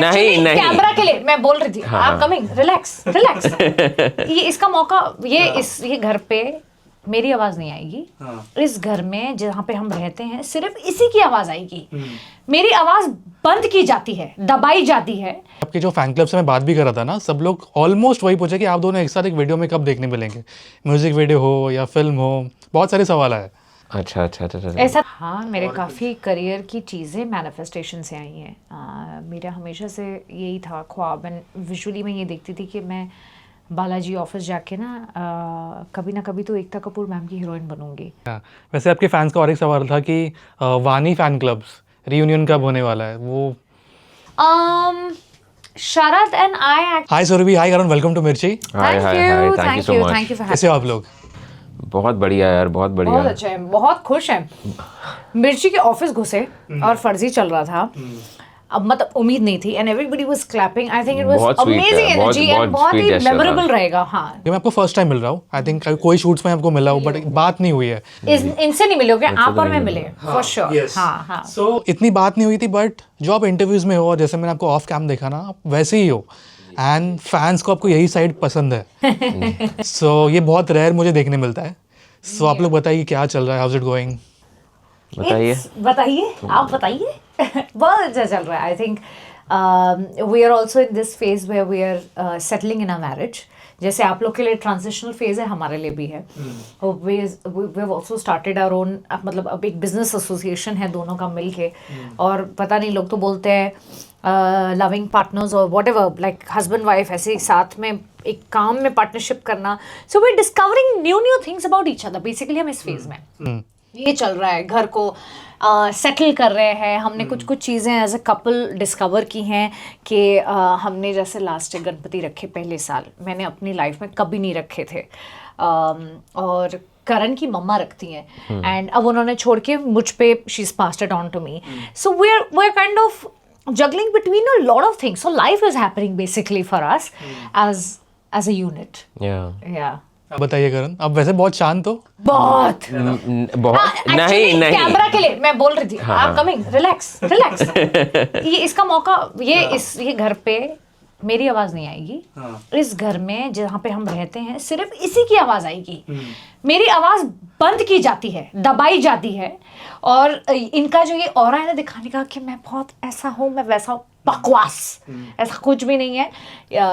नहीं नहीं कैमरा के लिए मैं बोल रही थी, हाँ, आप कमिंग, रिलैक्स रिलैक्स। ये इसका मौका, ये घर पे मेरी आवाज नहीं आएगी। इस घर में जहाँ पे हम रहते हैं सिर्फ इसी की आवाज आएगी। मेरी आवाज बंद की जाती है, दबाई जाती है। आपके जो फैन क्लब से मैं बात भी कर रहा था ना, सब लोग ऑलमोस्ट वही पूछे कि आप दोनों एक साथ एक वीडियो में कब देखने मिलेंगे, म्यूजिक वीडियो हो या फिल्म हो, बहुत सारे सवाल आए। अच्छा अच्छा अच्छा ऐसा हाँ, मेरे काफ़ी करियर की चीज़ें मैनिफेस्टेशन से आई हैं। मेरा हमेशा से यही था ख्वाब, एंड विजुअली मैं ये देखती थी कि मैं बालाजी ऑफिस जाके ना कभी ना कभी तो एकता कपूर मैम की हीरोइन बनूंगी। वैसे आपके फैंस का और एक सवाल था कि वानी फैन क्लब्स रियूनियन कब होने वाला है वो। Sharad and I, hi Surbhi, hi Karan, welcome to Mirchi. Hi hi hi, thank you so much. कैसे हो आप लोग? बहुत बढ़िया यार, बहुत बढ़िया। बहुत अच्छा है, बहुत खुश है। मिर्ची के ऑफिस घुसे और फर्जी चल रहा था। अब मतलब उम्मीद नहीं थी, and everybody was clapping. I think it was amazing energy and बहुत ही मेमोरेबल रहेगा। हाँ, मैं आपको फर्स्ट टाइम मिल रहा हूँ, आई थिंक कोई शूट्स में आपको मिला हूँ बट बात नहीं हुई है। इनसे नहीं मिलोगे आप और मैं मिले फॉर श्योर। हाँ हाँ, सो इतनी बात नहीं हुई थी, बट जो आप इंटरव्यूज में हो, जैसे मैंने आपको ऑफ कैम देखा ना, आप वैसे ही हो, एंड फैंस को आपको यही साइड पसंद है। सो ये बहुत रेयर मुझे देखने मिलता है। सो आप लोग बताइए क्या चल रहा है, हाउस इट गोइंग? बताइए आप बताइए। बहुत अच्छा चल रहा है। I think we are also in this phase where we are settling in a marriage. जैसे आप लोग के लिए ट्रांजिशनल फेज है, हमारे लिए भी है। We have also started our own, मतलब अब एक बिजनेस एसोसिएशन है दोनों का मिलके। और पता नहीं, लोग तो बोलते हैं लविंग पार्टनर्स और whatever, like husband wife ऐसे साथ में एक काम में पार्टनरशिप करना। So we are discovering new things about each other. Basically हम इस फेज में ये चल रहा है, घर को सेटल कर रहे हैं। हमने कुछ चीज़ें एज अ कपल डिस्कवर की हैं कि हमने जैसे लास्ट गणपति रखे पहले साल, मैंने अपनी लाइफ में कभी नहीं रखे थे। और करण की मम्मा रखती हैं, एंड अब उन्होंने छोड़ के मुझ पे she is passed it on to me. So we are kind of juggling between a lot of things. So life is happening basically for us as a unit. Yeah. आप बताइए करण, आप वैसे बहुत शांत हो। बहुत नहीं नहीं कैमरा के लिए मैं बोल रही थी, आप कमिंग, रिलैक्स रिलैक्स। ये इसका मौका, ये घर पे मेरी आवाज नहीं आएगी। इस घर में जहाँ पे हम रहते हैं सिर्फ इसी की आवाज आएगी। मेरी आवाज बंद की जाती है, दबाई जाती है। और इनका जो ये ऑरा है ना दिखाने का कि मैं बहुत ऐसा हूँ, मैं वैसा हूँ, बकवास। ऐसा कुछ भी नहीं है।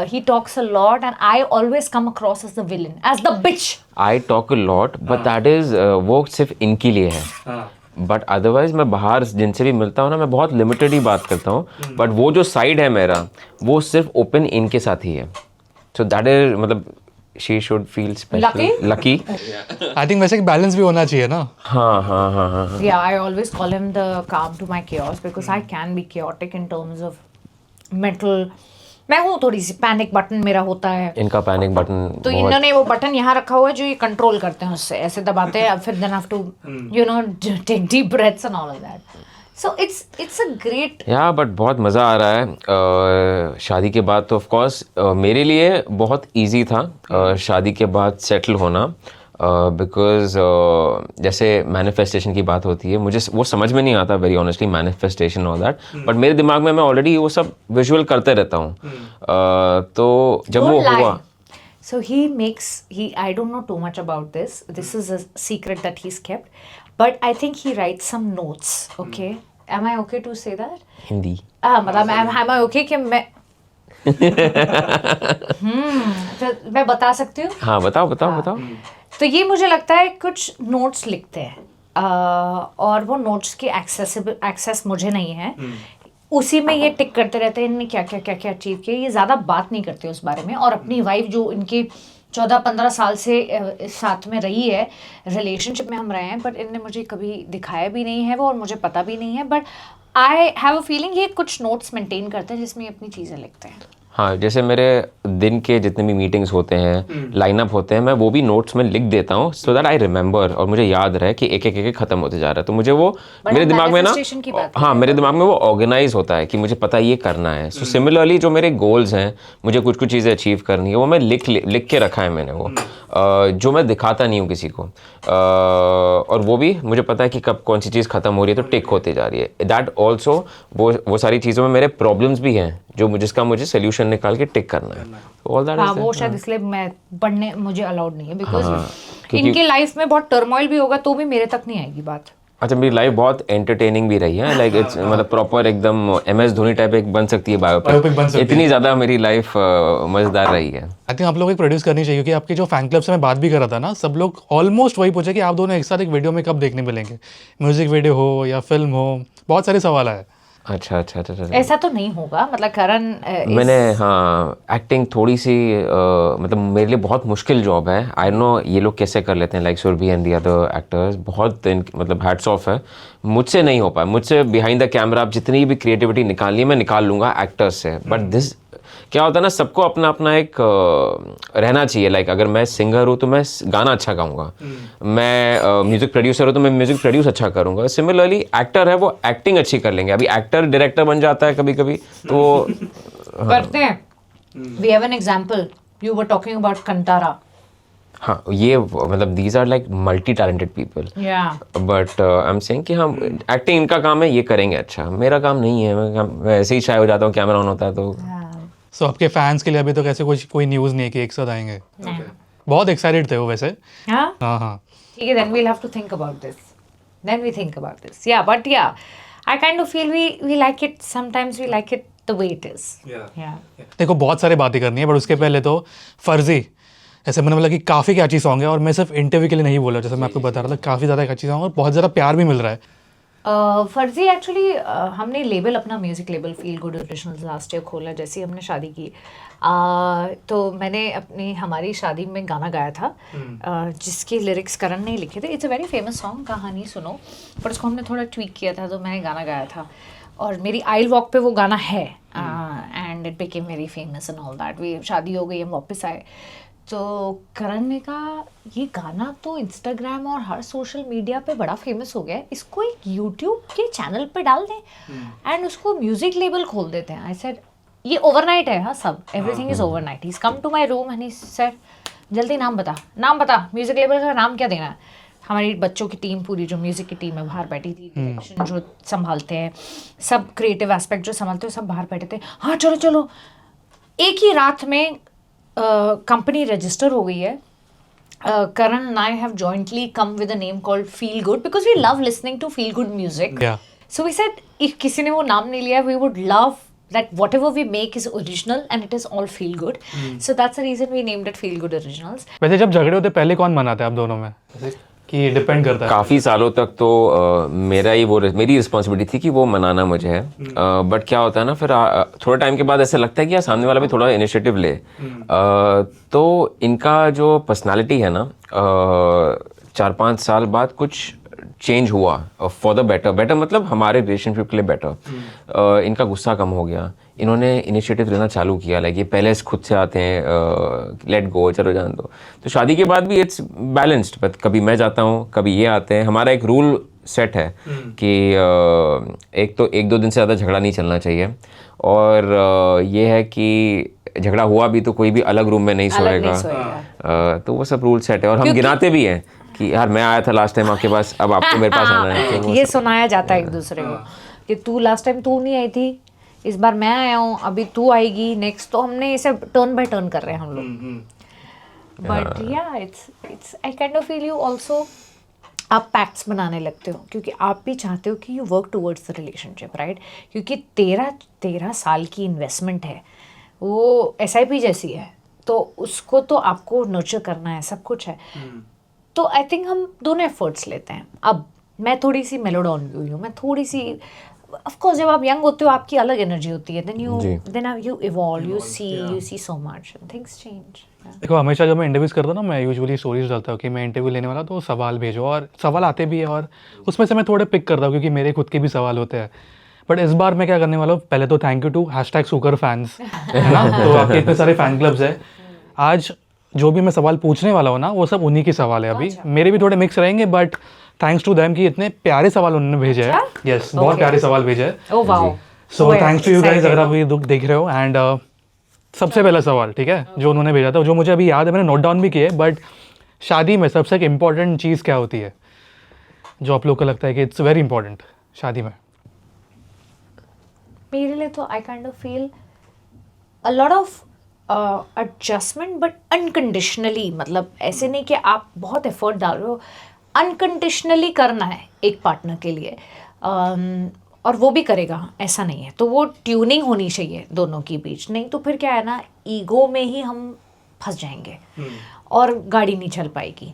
He talks a lot and I always come across as the villain, as the bitch. I talk a lot, but that is वो सिर्फ इनके लिए है। बट अदरवाइज मैं बाहर जिनसे भी मिलता हूँ ना, मैं बहुत लिमिटेड ही बात करता हूँ। बट वो जो साइड है मेरा, वो सिर्फ ओपन इनके साथ ही है। सो दैट इज, मतलब she should feel special lucky. I think वैसे बैलेंस भी होना चाहिए ना। हाँ हाँ हाँ हाँ। Yeah, I always call him the calm to my chaos because I can be chaotic in terms of mental. मैं हूँ थोड़ी सी, पैनिक बटन मेरा होता है। इनका पैनिक बटन तो इन्होंने वो बटन यहाँ रखा हुआ है जो ये कंट्रोल करते हैं, उससे ऐसे दबाते हैं, फिर then have to you know take deep breaths and all of that. So it's a great. Yeah but बहुत मज़ा आ रहा है। शादी के बाद तो ऑफ कोर्स मेरे लिए बहुत इजी था शादी के बाद सेटल होना, बिकॉज जैसे मैनिफेस्टेशन की बात होती है, मुझे वो समझ में नहीं आता very honestly, manifestation all that. But मेरे दिमाग में मैं ऑलरेडी वो सब विजुअल करते रहता हूँ। तो जब वो हुआ, so I don't know too much about this is a secret that he's kept, but I think he writes some notes. Okay, am I okay to say that? Hindi मतलब am I okay कि मैं तो मैं बता सकती हूँ? हाँ बताओ बताओ बताओ। तो ये मुझे लगता है कुछ नोट्स लिखते हैं और वो नोट्स की एक्सेस मुझे नहीं है। उसी में ये टिक करते रहते हैं इनने क्या क्या क्या क्या अचीव किया। ये ज़्यादा बात नहीं करते उस बारे में। और अपनी वाइफ जो इनकी 14-15 साल से साथ में रही है, रिलेशनशिप में हम रहे हैं, बट इनने मुझे कभी दिखाया भी नहीं है वो, और मुझे पता भी नहीं है। But I have a feeling ये कुछ नोट्स मेंटेन करते हैं जिसमें अपनी चीज़ें लिखते हैं। हाँ, जैसे मेरे दिन के जितने भी मीटिंग्स होते हैं, लाइनअप होते हैं, मैं वो भी नोट्स में लिख देता हूँ सो दैट आई रिमेंबर, और मुझे याद रहे कि एक एक खत्म होते जा रहा है। तो मुझे वो मेरे दिमाग में ना, हाँ मेरे दिमाग में वो ऑर्गेनाइज होता है कि मुझे पता है ये करना है। सो सिमिलरली जो मेरे गोल्स हैं, मुझे कुछ कुछ चीज़ें अचीव करनी है, वो मैं लिख के रखा है मैंने वो, जो मैं दिखाता नहीं हूँ किसी को। और वो भी मुझे पता है कि कब कौन सी चीज़ खत्म हो रही है तो टिक होती जा रही है। दैट ऑल्सो वो सारी चीज़ों में मेरे प्रॉब्लम्स भी हैं जिसका मुझे सोल्यूशन निकाल के टिक करना है, ऑल दैट हाँ, वो शायद इसलिए मैं पढ़ने मुझे अलाउड नहीं है, बिकॉज इनके लाइफ में बहुत टर्मोइल भी होगा तो भी मेरे तक नहीं आएगी बात। अच्छा, मेरी लाइफ बहुत एंटरटेनिंग भी रही है, लाइक इट्स मतलब प्रॉपर एकदम MS धोनी टाइप एक बन सकती है बायोपिक बन सकती है। इतनी ज़्यादा मेरी लाइफ मज़ेदार रही है। आई थिंक आप लोगों को प्रोड्यूस करनी चाहिए, क्योंकि आपके जो फैन क्लब से मैं बात भी कर रहा था ना, सब लोग ऑलमोस्ट वही पूछे कि आप दोनों एक साथ एक वीडियो में कब देखने मिलेंगे, म्यूजिक वीडियो हो या फिल्म हो, बहुत सारे सवाल आए। अच्छा अच्छा अच्छा अच्छा। ऐसा तो नहीं होगा, मतलब करण मैंने हाँ एक्टिंग थोड़ी सी मतलब मेरे लिए बहुत मुश्किल जॉब है। आई नो ये लोग कैसे कर लेते हैं, like Surabhi and the other actors, बहुत मतलब हैट्स ऑफ है। मुझसे नहीं हो पाया, मुझसे बिहाइंड द कैमरा आप जितनी भी क्रिएटिविटी निकालनी है मैं निकाल लूँगा एक्टर्स से, बट दिस क्या होता है ना, सबको अपना अपना एक रहना चाहिए। लाइक अगर मैं सिंगर हूँ तो मैं गाना अच्छा गाऊंगा, मैं म्यूजिक प्रोड्यूसर हूँ तो मैं म्यूजिक प्रोड्यूस अच्छा करूंगा। सिमिलरली एक्टर है वो एक्टिंग अच्छी कर लेंगे। अभी एक्टर डायरेक्टर बन जाता है कभी कभी तो करते हैं। We have an example, you were talking about Kantara. हाँ, ये मतलब these are like multi talented people, but I am saying कि हम एक्टिंग इनका काम है, ये करेंगे अच्छा, मेरा काम नहीं है। मैं ऐसे ही शाय हो जाता हूँ, कैमरा ऑन होता है तो। सो आपके फैंस के लिए अभी तो कैसे कोई न्यूज़ नहीं है कि एक साथ आएंगे? बहुत एक्साइटेड थे वो वैसे। हाँ हाँ ठीक है, then we'll have to think about this. Then we think about this. Yeah, but yeah, I kind of feel we like it. Sometimes we like it the way it is. Yeah. देखो बहुत सारी बातें करनी है, but उसके पहले तो फर्जी, ऐसे मैंने बोला कि काफ़ी कैची सॉन्ग है, और मैं सिर्फ इंटरव्यू के लिए नहीं बोला, जैसे मैं आपको बता रहा था, काफ़ी ज़्यादा कैची सॉन्ग और बहुत ज़्यादा प्यार भी मिल रहा है। फर्जी एक्चुअली हमने लेबल, अपना music label feel good originals last year खोला जैसे ही हमने शादी की। तो मैंने हमारी शादी में गाना गाया था जिसके लिरिक्स करण ने लिखे थे। It's a very famous song, कहानी सुनो, पर उसको हमने थोड़ा ट्वीक किया था, तो मैंने गाना गाया था और मेरी आइल वॉक पे वो गाना है and it became very famous and all that. We शादी हो गई, हम वापस आए तो करण ने कहा ये गाना तो इंस्टाग्राम और हर सोशल मीडिया पे बड़ा फेमस हो गया है, इसको एक यूट्यूब के चैनल पे डाल दें एंड उसको म्यूजिक लेबल खोल देते हैं। आई सेड ये ओवरनाइट है, हाँ सब, everything is overnight. He is come to my room and he said जल्दी नाम बता, म्यूजिक लेबल का नाम क्या देना है। हमारी बच्चों की टीम, पूरी जो म्यूजिक की टीम है बाहर बैठी थी, डायरेक्शन जो संभालते हैं, सब क्रिएटिव एस्पेक्ट जो संभालते हैं, सब बाहर बैठे थे। हाँ चलो चलो, एक ही रात में कंपनी रजिस्टर हो गई है। Karan and I have jointly come with a name called Feel Good because we love listening to feel good music. Yeah. So we said if किसी ने वो नाम नहीं लिया, we would love that whatever we make is original and it is all feel good. So that's the reason we named it Feel Good Originals. वैसे जब झगड़े होते पहले कौन मनाता है आप दोनों में, कि डिपेंड करता है? काफ़ी सालों तक तो मेरी रिस्पॉन्सिबिलिटी थी कि वो मनाना मुझे है, बट क्या होता है ना, फिर थोड़े टाइम के बाद ऐसे लगता है कि यार सामने वाला भी थोड़ा इनिशिएटिव ले। तो इनका जो पर्सनालिटी है ना, 4-5 साल बाद कुछ चेंज हुआ फॉर द बेटर मतलब हमारे रिलेशनशिप के लिए बेटर। इनका गुस्सा कम हो गया, इन्होंने इनिशिएटिव लेना चालू किया। लाइक ये पहले खुद से आते हैं, लेट गो, चलो जान दो। तो शादी के बाद भी इट्स बैलेंस्ड, बट कभी मैं जाता हूँ, कभी ये आते हैं। हमारा एक रूल सेट है कि एक तो 1-2 दिन से ज़्यादा झगड़ा नहीं चलना चाहिए, और ये है कि झगड़ा हुआ भी तो कोई भी अलग रूम में नहीं सोएगा। तो वो सब रूल सेट है, और हम गिनाते भी हैं कि यार मैं आया था लास्ट टाइम आपके पास, अब आपको मेरे पास आना है। तो ये सुनाया जाता है एक दूसरे को कि तू लास्ट टाइम तू नहीं आई थी, इस बार मैं आया हूँ, अभी तू आएगी नेक्स्ट। तो हमने इसे टर्न बाय टर्न कर रहे हैं हम लोग। बट या it's I kind of feel you also, आप पैक्ट्स बनाने लगते हो क्योंकि आप भी चाहते हो कि you work towards the relationship, right? क्योंकि 13 साल की इन्वेस्टमेंट है, वो SIP जैसी है, तो उसको तो आपको नर्चर करना है, सब कुछ है। तो आई थिंक हम दोनों एफर्ट्स लेते हैं। अब मैं थोड़ी सी मेलोडॉन भी हुई हूँ, मैं थोड़ी सी, ऑफ कोर्स जब आप यंग होते हो आपकी अलग एनर्जी होती है, then you evolve, you see so much, things change. देखो हमेशा जब मैं इंटरव्यूज़ करता हूँ ना, मैं यूजुअली स्टोरीज डालता हूँ कि मैं इंटरव्यू लेने वाला, तो सवाल भेजो, और सवाल आते भी है और उसमें से मैं थोड़े पिक करता हूँ क्योंकि मेरे खुद के भी सवाल होते हैं। बट इस बार मैं क्या करने वाला हूँ, पहले तो थैंक यू टू #SukarFans, है ना, तो आपके इतने सारे फैन क्लब्स हैं। आज जो भी मैं सवाल पूछने वाला हूँ ना, वो सब उन्हीं के सवाल है। अभी मेरे भी थोड़े मिक्स रहेंगे, बट थैंक्स टू देम कि इतने प्यारे सवाल उन्होंने भेजे हैं। यस, बहुत प्यारे सवाल भेजे हैं। So thanks to you guys अगर आप ये देख रहे हो। एंड सबसे पहला सवाल, ठीक है, जो उन्होंने भेजा था, जो मुझे अभी याद है, मैंने नोट डाउन भी किए, बट शादी में सबसे एक इम्पॉर्टेंट चीज़ क्या होती है जो आप लोग को लगता है कि इट्स वेरी इंपॉर्टेंट शादी में? मेरे लिए तो आई kind of feel a lot of adjustment but unconditionally, मतलब ऐसे नहीं कि आप बहुत एफर्ट डाल रहे हो, अनकंडीशनली करना है एक पार्टनर के लिए, और वो भी करेगा, ऐसा नहीं है। तो वो ट्यूनिंग होनी चाहिए दोनों के बीच, नहीं तो फिर क्या है ना, ईगो में ही हम फंस जाएंगे और गाड़ी नहीं चल पाएगी।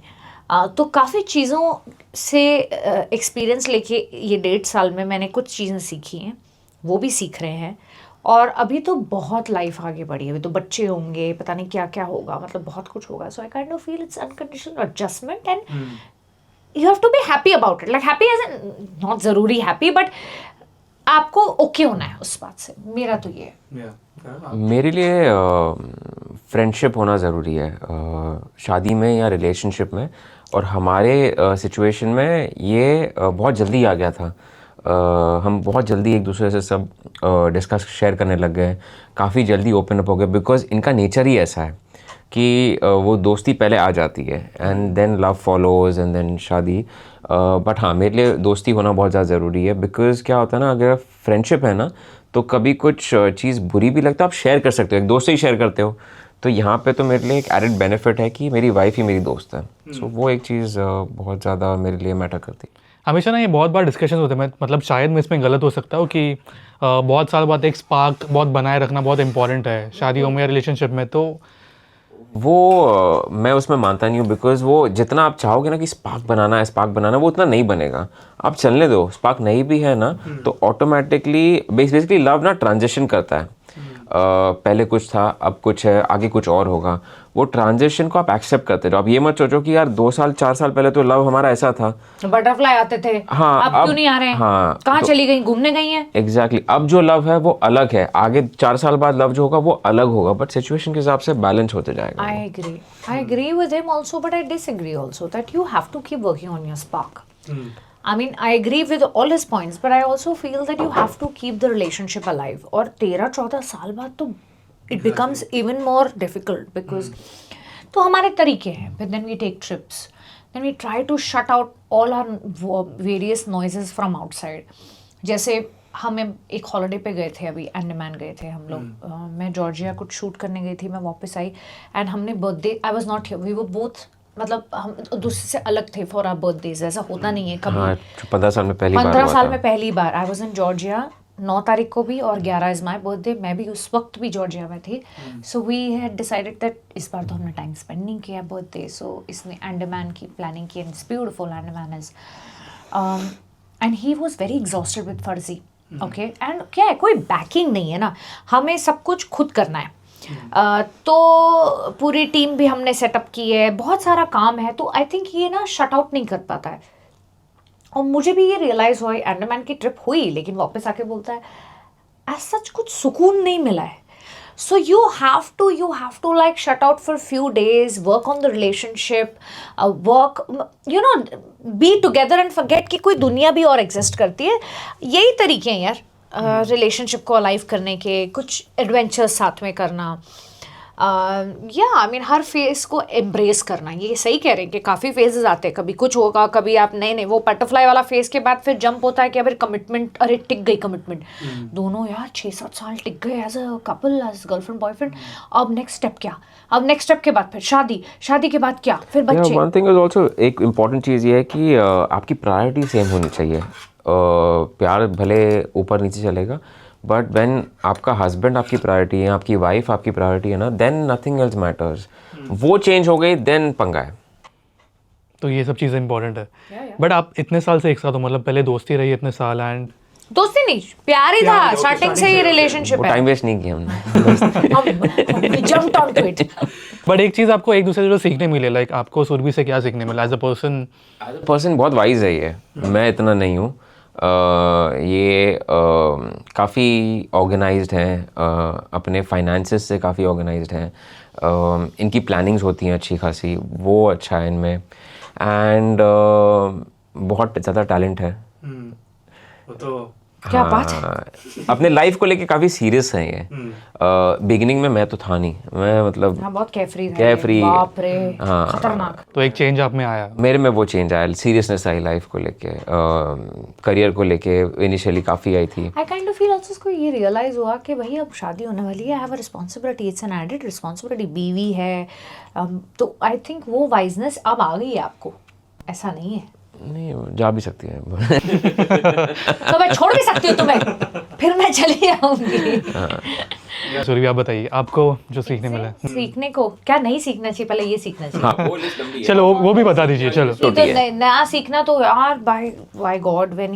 तो काफ़ी चीज़ों से एक्सपीरियंस लेके ये 1.5 साल में मैंने कुछ चीज़ें सीखी हैं, वो भी सीख रहे हैं, और अभी तो बहुत लाइफ आगे बढ़ी है, अभी तो बच्चे होंगे, पता नहीं क्या क्या होगा, मतलब बहुत कुछ होगा। So I kind of feel it's unconditional adjustment and you have to be happy about it, like happy as in not ज़रूरी हैप्पी, बट आपको ओके होना है उस बात से। मेरा तो ये है। मेरे लिए फ्रेंडशिप होना ज़रूरी है शादी में या रिलेशनशिप में, और हमारे सिचुएशन में ये बहुत जल्दी आ गया था। हम बहुत जल्दी एक दूसरे से सब डिस्कस शेयर करने लग गए, काफ़ी जल्दी ओपन अप हो गए, बिकॉज इनका नेचर ही ऐसा है कि वो दोस्ती पहले आ जाती है and then love follows and then शादी। बट हाँ, मेरे लिए दोस्ती होना बहुत ज़्यादा ज़रूरी है, बिकॉज क्या होता है ना, अगर फ्रेंडशिप है ना तो कभी कुछ चीज़ बुरी भी लगता है, आप शेयर कर सकते हो, एक दोस्त से ही शेयर करते हो। तो यहाँ पे तो मेरे लिए एक एडेड बेनिफिट है कि मेरी वाइफ ही मेरी दोस्त है। सो वो एक चीज़ बहुत ज़्यादा मेरे लिए मैटर करती है। हमेशा ना ये बहुत बार डिस्कशन होते हैं, मतलब शायद मैं इसमें गलत हो सकता हूँ कि बहुत साल बाद एक स्पार्क बहुत बनाए रखना बहुत इंपॉर्टेंट है शादियों में या रिलेशनशिप में। तो वो मैं उसमें मानता नहीं हूँ, बिकॉज वो जितना आप चाहोगे ना कि स्पार्क बनाना है, स्पार्क बनाना, वो उतना नहीं बनेगा। आप चलने दो, स्पार्क नहीं भी है ना तो ऑटोमेटिकली बेसिकली लव ना ट्रांजिशन करता है। पहले कुछ था, अब कुछ है, आगे कुछ और होगा। वो ट्रांजिशन को आप एक्सेप्ट करते रहो। आप ये मत सोचो कि यार 2 साल 4 साल पहले तो लव हमारा ऐसा था, बटरफ्लाई आते थे, हाँ, अब क्यों नहीं आ रहे हैं? हाँ, कहाँ तो चली गई, घूमने गई हैं? एग्जैक्टली अब जो लव है वो अलग है, आगे 4 साल बाद लव जो होगा वो अलग होगा, बट सिचुएशन के हिसाब से बैलेंस होते जाएगा। I agree with him also, but I disagree also that you have to keep working on your spark. I mean, I agree with all his points, but I also feel that you have to keep the relationship alive. और 13-14 साल बाद तो it becomes even more difficult because तो हमारे तरीके हैं, but then we take trips, then we try to shut out all our various noises from outside. जैसे हमें एक हॉलिडे पे गए थे, अभी अंडमान गए थे हम लोग, मैं जॉर्जिया कुछ शूट करने गई थी, मैं वापस आई एंड हमने birthday, I was not here, we were both, मतलब हम दूसरे से अलग थे फॉर आवर बर्थडेज, ऐसा होता नहीं है कभी। हाँ, 15 साल में पहली बार 15 हुआ साल था। में पहली बार आई वाज इन जॉर्जिया, 9 तारीख को भी, और 11 इज माई बर्थडे, मैं भी उस वक्त भी जॉर्जिया में थी। So we had decided that इस बार तो हमने टाइम स्पेंड नहीं किया बर्थडे, सो इसने अंडमान की प्लानिंग की, it's beautiful Andaman is, and he was very exhausted with फर्जी, ओके, एंड क्या है, कोई बैकिंग नहीं है ना, हमें सब कुछ खुद करना है। तो पूरी टीम भी हमने सेटअप की है, बहुत सारा काम है, तो आई थिंक ये ना शट आउट नहीं कर पाता है। और मुझे भी ये रियलाइज हुआ, अंडमान की ट्रिप हुई, लेकिन वापस आके बोलता है एज सच कुछ सुकून नहीं मिला है। So you have to like shut out for a few days, work on the relationship, work, you know, be together and forget कि कोई दुनिया भी और exist करती है। यही तरीके हैं यार रिलेशनशिप को अलाइव करने के, कुछ एडवेंचर्स साथ में करना, या आई मीन हर फेज को एम्ब्रेस करना। ये सही कह रहे हैं कि काफ़ी फेजेस आते हैं, कभी कुछ होगा, कभी आप नहीं, वो बटरफ्लाई वाला फेज के बाद फिर जंप होता है कि अगर कमिटमेंट, अरे टिक गई कमिटमेंट, दोनों यार 6-7 साल टिक गए as a couple, as girlfriend boyfriend. अब नेक्स्ट स्टेप क्या, अब नेक्स्ट स्टेप के बाद फिर शादी, शादी के बाद क्या, फिर बच्चे। वन थिंग इज ऑल्सो, एक इम्पॉर्टेंट चीज़ ये है कि आपकी प्रायोरिटी सेम होनी चाहिए। प्यार भले ऊपर नीचे चलेगा, बट व्हेन आपका हस्बैंड आपकी प्रायोरिटी है, आपकी वाइफ आपकी प्रायोरिटी है ना, देन नथिंग एल्स मैटर्स। वो चेंज हो गई, देन पंगा है। तो ये सब चीज़ें इंपॉर्टेंट है। बट आप इतने साल से एक साथ हो, मतलब पहले दोस्ती रही इतने साल, एंड दोस्ती नहीं, प्यार ही था, स्टार्टिंग से ही रिलेशनशिप वो है। टाइम वेस्ट नहीं किया हमने। Jumped on to it. But एक चीज़ आपको एक दूसरे से जो सीखने मिले, लाइक आपको सुरभि से क्या सीखने मिला एज अ पर्सन? पर्सन बहुत वाइज है ये, मैं इतना नहीं हूँ। ये काफ़ी ऑर्गेनाइज्ड हैं, अपने फाइनेंसेस से काफ़ी ऑर्गेनाइज्ड हैं, इनकी प्लानिंग्स होती हैं अच्छी खासी, वो अच्छा है इनमें, एंड बहुत ज़्यादा टैलेंट है। वो तो क्या बात है। अपने लाइफ को लेके काफ़ी सीरियस हैं ये। बिगिनिंग में मैं तो था नहीं, मैं मतलब हाँ बहुत कैफरी था। कैफरी। बाप रे, खतरनाक। तो एक चेंज आप में आया। मेरे में वो चेंज आया, सीरियसनेस आई लाइफ को लेके, करियर को लेके इनिशियली काफ़ी आई थी। आई काइंड ऑफ फील ऑल्सो इसको ये रियलाइज हुआ कि भाई अब शादी होने वाली है, I have a responsibility, it's an added responsibility, बीवी है। तो आई थिंक वो वाइजनेस अब आ गई है आपको, ऐसा नहीं है। नहीं, जा भी सकती है। तो मैं छोड़ भी सकती हूँ तुम्हें, फिर मैं चली जाऊंगी। सुरभि आप बताइए, आपको जो सीखने मिला है। सीखने को क्या नहीं सीखना चाहिए, पहले ये सीखना चाहिए। हाँ, वो लिस्ट लंबी है। चलो वो भी बता दीजिए। चलो तो नया सीखना तो यार, by God when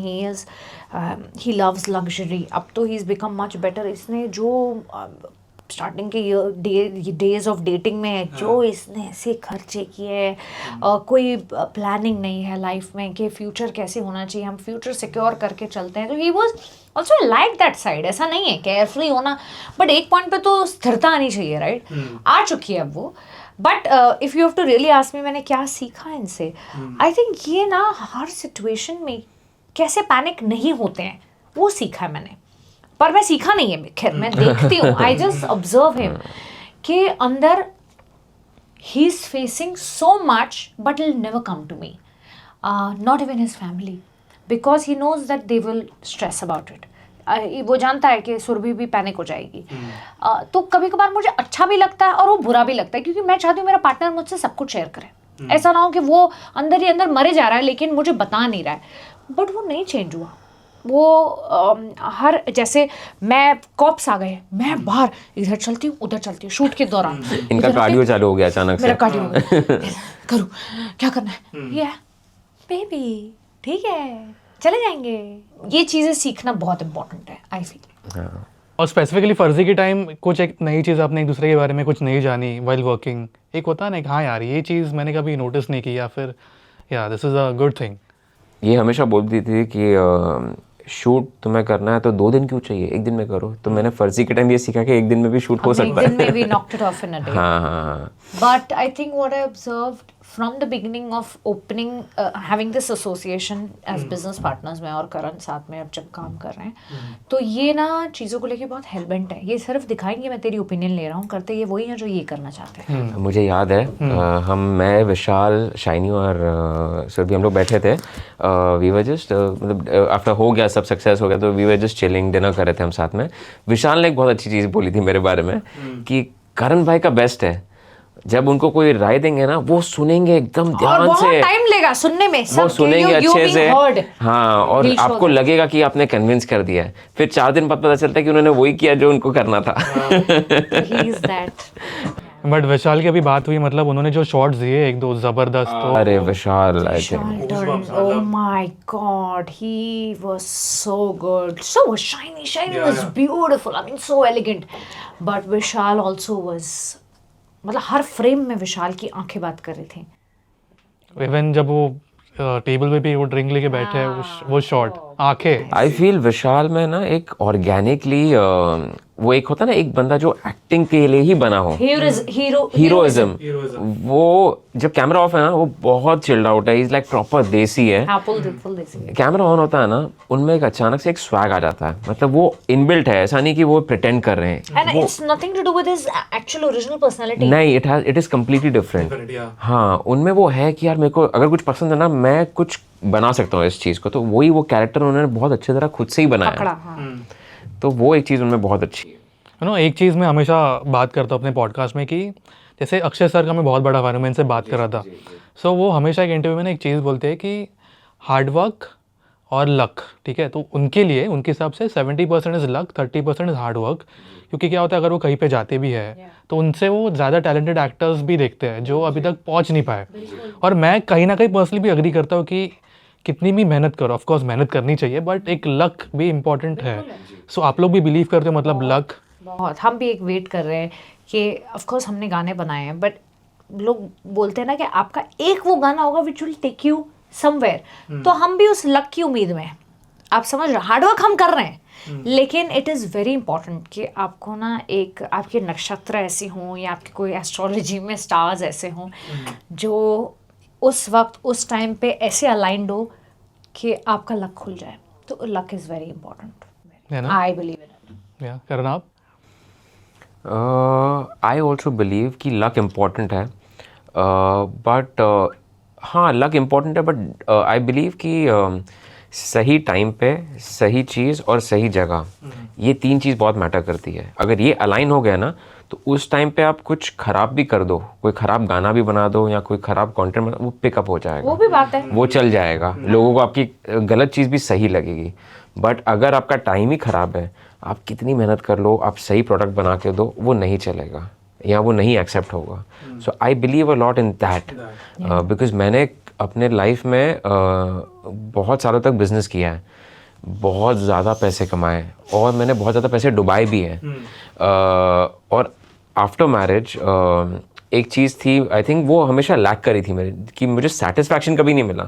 he loves luxury, अब तो he is become much better. इसने जो स्टार्टिंग के डेज ऑफ डेटिंग में जो इसने ऐसे खर्चे किए, कोई प्लानिंग नहीं है लाइफ में कि फ्यूचर कैसे होना चाहिए, हम फ्यूचर सिक्योर करके चलते हैं। तो he was also like that side, ऐसा नहीं है केयरफ्री होना, बट एक पॉइंट पे तो स्थिरता आनी चाहिए, राइट? आ चुकी है अब वो। But if you have to really ask me मैंने क्या सीखा इनसे, आई थिंक ये ना हर सिचुएशन में कैसे पैनिक नहीं होते हैं वो सीखा है मैंने। पर मैं सीखा नहीं है, खैर मैं देखती हूँ, आई जस्ट ऑब्जर्व हिम कि अंदर he is facing so much but will never come to me, not even his family, because he knows that they will stress about it. वो जानता है कि सुरभि भी पैनिक हो जाएगी। तो कभी कभार मुझे अच्छा भी लगता है और वो बुरा भी लगता है, क्योंकि मैं चाहती हूँ मेरा पार्टनर मुझसे सब कुछ शेयर करे। ऐसा ना हो कि वो अंदर ही अंदर मरे जा रहा है लेकिन मुझे बता नहीं रहा है। बट वो नहीं चेंज हुआ। वो हर जैसे मैं कॉप्स आ गए, मैं बाहर इधर चलती हूँ उधर चलती हूँ शूट के दौरान, इनका कार्डियो चालू हो गया अचानक से। मेरा कार्डियो हो गया, करूँ क्या करना है, ये बेबी ठीक है चले जाएंगे। ये चीज़ें सीखना बहुत इम्पोर्टेंट है, आई फील। और स्पेसिफिकली फर्जी के टाइम कुछ एक नई चीज़ आपने एक दूसरे के बारे में कुछ नहीं जानी वाइल वर्किंग, एक होता है ना कि हाँ यार ये चीज़ मैंने कभी नोटिस नहीं की, या फिर या this is a good thing. ये हमेशा बोलती थी कि शूट तुम्हें करना है तो 2 दिन क्यों चाहिए, 1 दिन में करो। तो मैंने फर्जी के टाइम ये सीखा कि 1 दिन में भी शूट हो सकता है। एक दिन में भी knocked it off in a day. हाँ। But I think what I observed from the beginning of opening, having this association as business partners, मैं और करण साथ में अब जब काम कर रहे हैं, तो ये ना चीज़ों को लेके बहुत हेलबेंट है। ये सिर्फ दिखाएंगे मैं तेरी ओपिनियन ले रहा हूँ, करते ये वही हैं जो ये करना चाहते हैं। मुझे याद है मैं विशाल, शाइनी और सुरभि हम लोग बैठे थे। वी वर जस्ट मतलब आफ्टर हो गया सब सक्सेस हो गया तो we were just chilling, dinner कर रहे थे हम साथ में। विशाल ने एक बहुत अच्छी चीज़ बोली थी मेरे बारे में कि करण भाई का बेस्ट है, जब उनको कोई राय देंगे ना वो सुनेंगे एकदम ध्यान से, टाइम लेगा सुनने में, वो सुनेंगे अच्छे से। हाँ, और आपको लगेगा कि आपने कन्विंस कर दिया है। फिर 4 दिन बाद पता चलता है कि उन्होंने वही किया जो उनको करना था। बट विशाल की अभी बात हुई, मतलब उन्होंने जो शॉट्स दिए एक दो जबरदस्त। तो अरे Vishal, I think oh my god, he was so good, so was shiny was beautiful, I mean so elegant, but Vishal also was, मतलब हर फ्रेम में विशाल की आंखें बात कर रही थी। इवन जब वो टेबल पे भी वो ड्रिंक लेके बैठे हैं, वो शॉट आंखें। आई फील विशाल में ना एक ऑर्गेनिकली वो एक होता है ना एक बंदा जो एक्टिंग के लिए ही बना हो, हीरोइज्म। वो जब कैमरा ऑफ है ना वो बहुत चिल्ड आउट है, इज लाइक प्रॉपर देसी है। कैमरा ऑन होता है ना उनमें एक अचानक से एक स्वैग आ जाता है, मतलब वो इनबिल्ट है, ऐसा नहीं कि वो प्रिटेंड कर रहे हैं। And it's nothing to do with his actual original personality. नहीं, इट इज कम्प्लीटली डिफरेंट। हाँ, उनमें वो है कि यार मेरे को अगर कुछ पसंद है ना मैं कुछ बना सकता हूँ इस चीज़ को, तो वही वो कैरेक्टर उन्होंने बहुत अच्छी तरह खुद से ही बनाया। तो वो एक चीज़ उनमें बहुत अच्छी है। एक चीज़ मैं हमेशा बात करता हूँ अपने पॉडकास्ट में कि जैसे अक्षय सर का मैं बहुत बड़ा फैन हूं, मैं इनसे बात कर रहा था। सो वो हमेशा एक इंटरव्यू में ना एक चीज़ बोलते हैं कि हार्ड वर्क और लक, ठीक है। तो उनके लिए उनके हिसाब से 70% is luck, 30% is hard work. क्योंकि क्या होता है अगर वो कहीं पे जाते भी है तो उनसे वो ज़्यादा टैलेंटेड एक्टर्स भी देखते हैं जो अभी तक पहुँच नहीं पाए। और मैं कहीं ना कहीं पर्सनली भी अग्री करता हूँ कि कितनी भी मेहनत करो, ऑफकोर्स मेहनत करनी चाहिए, बट एक लक भी इम्पॉर्टेंट है। सो आप लोग भी बिलीव करते हो, मतलब लक बहुत। हम भी एक वेट कर रहे हैं कि ऑफकोर्स हमने गाने बनाए हैं, बट लोग बोलते हैं ना कि आपका एक वो गाना होगा which will take you somewhere, तो हम भी उस लक की उम्मीद में हैं। आप समझ रहे, हार्डवर्क हम कर रहे हैं, लेकिन इट इज़ वेरी इंपॉर्टेंट कि आपको ना एक आपके नक्षत्र ऐसे हों या आपके कोई एस्ट्रोलॉजी में स्टार्स ऐसे हों जो उस वक्त उस टाइम पे ऐसे अलाइंड हो कि आपका लक खुल जाए। तो luck is very important. है ना? I believe in it. या करना आप? आई ऑल्सो बिलीव कि लक इम्पॉर्टेंट है, बट हाँ लक इम्पॉर्टेंट है, बट आई बिलीव कि सही टाइम पे सही चीज़ और सही जगह, ये 3 चीज़ बहुत मैटर करती है. अगर ये अलाइन हो गया ना तो उस टाइम पे आप कुछ ख़राब भी कर दो, कोई ख़राब गाना भी बना दो या कोई ख़राब कंटेंट बना, वो पिकअप हो जाएगा, वो भी बात है, वो चल जाएगा, लोगों को आपकी गलत चीज़ भी सही लगेगी. बट अगर आपका टाइम ही ख़राब है, आप कितनी मेहनत कर लो, आप सही प्रोडक्ट बना के दो, वो नहीं चलेगा या वो नहीं एक्सेप्ट होगा. So I believe a lot in that, because मैंने अपने लाइफ में बहुत सालों तक बिजनेस किया है, बहुत ज़्यादा पैसे कमाए और मैंने बहुत ज़्यादा पैसे डुबाए भी हैं. और आफ्टर मैरिज एक चीज़ थी, आई थिंक वो हमेशा लैक करी थी मेरे, कि मुझे सेटिस्फैक्शन कभी नहीं मिला.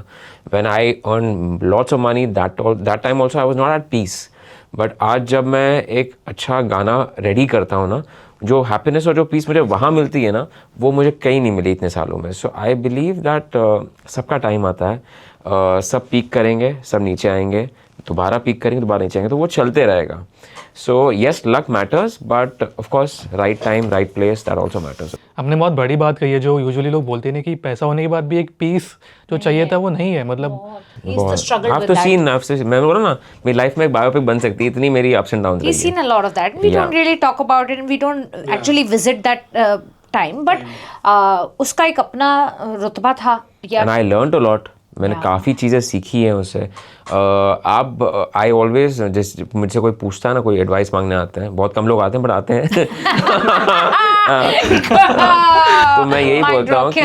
When I earn lots of money that time also I was not at peace. But आज जब मैं एक अच्छा गाना रेडी करता हूँ ना, जो हैप्पीनेस और जो पीस मुझे वहाँ मिलती है ना, वो मुझे कहीं नहीं मिली इतने सालों में. सो आई बिलीव दैट सबका टाइम आता है, सब पीक करेंगे, सब नीचे आएंगे, दोबारा पीक करेंगे, दोबारा नीचे आएंगे, तो वो चलते रहेगा. So yes luck matters, but of course right time right place that also matters. हमने बहुत बड़ी बात कही है, जो यूजुअली लोग बोलते हैं कि पैसा होने के बाद भी एक पीस जो चाहिए था वो नहीं है. मतलब आप तो सीन मैं बोला ना, मेरी लाइफ में एक बायोपिक बन सकती है, इतनी मेरी ups and downs We've seen a lot of that. We don't really talk about it and we don't actually visit that time. But उसका एक अपना रुतबा था. And I learn a lot. मैंने काफ़ी चीज़ें सीखी हैं उससे. आप आई ऑलवेज, जैसे मुझसे कोई पूछता है ना, कोई एडवाइस मांगने आते हैं, बहुत कम लोग आते हैं बट आते हैं. तो मैं यही बोलता हूँ कि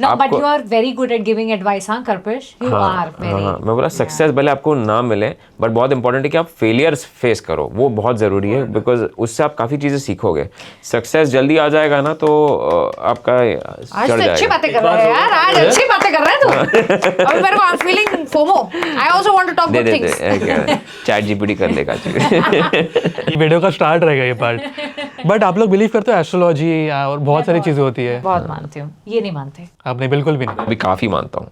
No, but you are very good at giving advice, हाँ Karpesh? You are very. मैं बोला सक्सेस भले आपको ना मिले, बट बहुत इंपॉर्टेंट है कि आप फेलियर्स फेस करो, वो बहुत ज़रूरी है, बिकॉज उससे आप काफ़ी चीज़ें सीखोगे. सक्सेस जल्दी आ जाएगा ना तो आपका आज चढ़ तो अच्छी जाएगा. बातें कर रहा है यार, आज अच्छी बातें कर रहा है तू. अभी मेरे को I'm feeling FOMO. I also want to talk good things. Chat GPT कर लेगा. ये वीडियो का स्टार्ट रहेगा ये पार्ट. बट आप लोग बिलीव करते हो एस्ट्रोलॉजी और बहुत सारी चीजें होती है? बहुत मानती हूँ, ये नहीं मानते. आपने बिल्कुल भी नहीं? अभी काफ़ी मानता हूँ.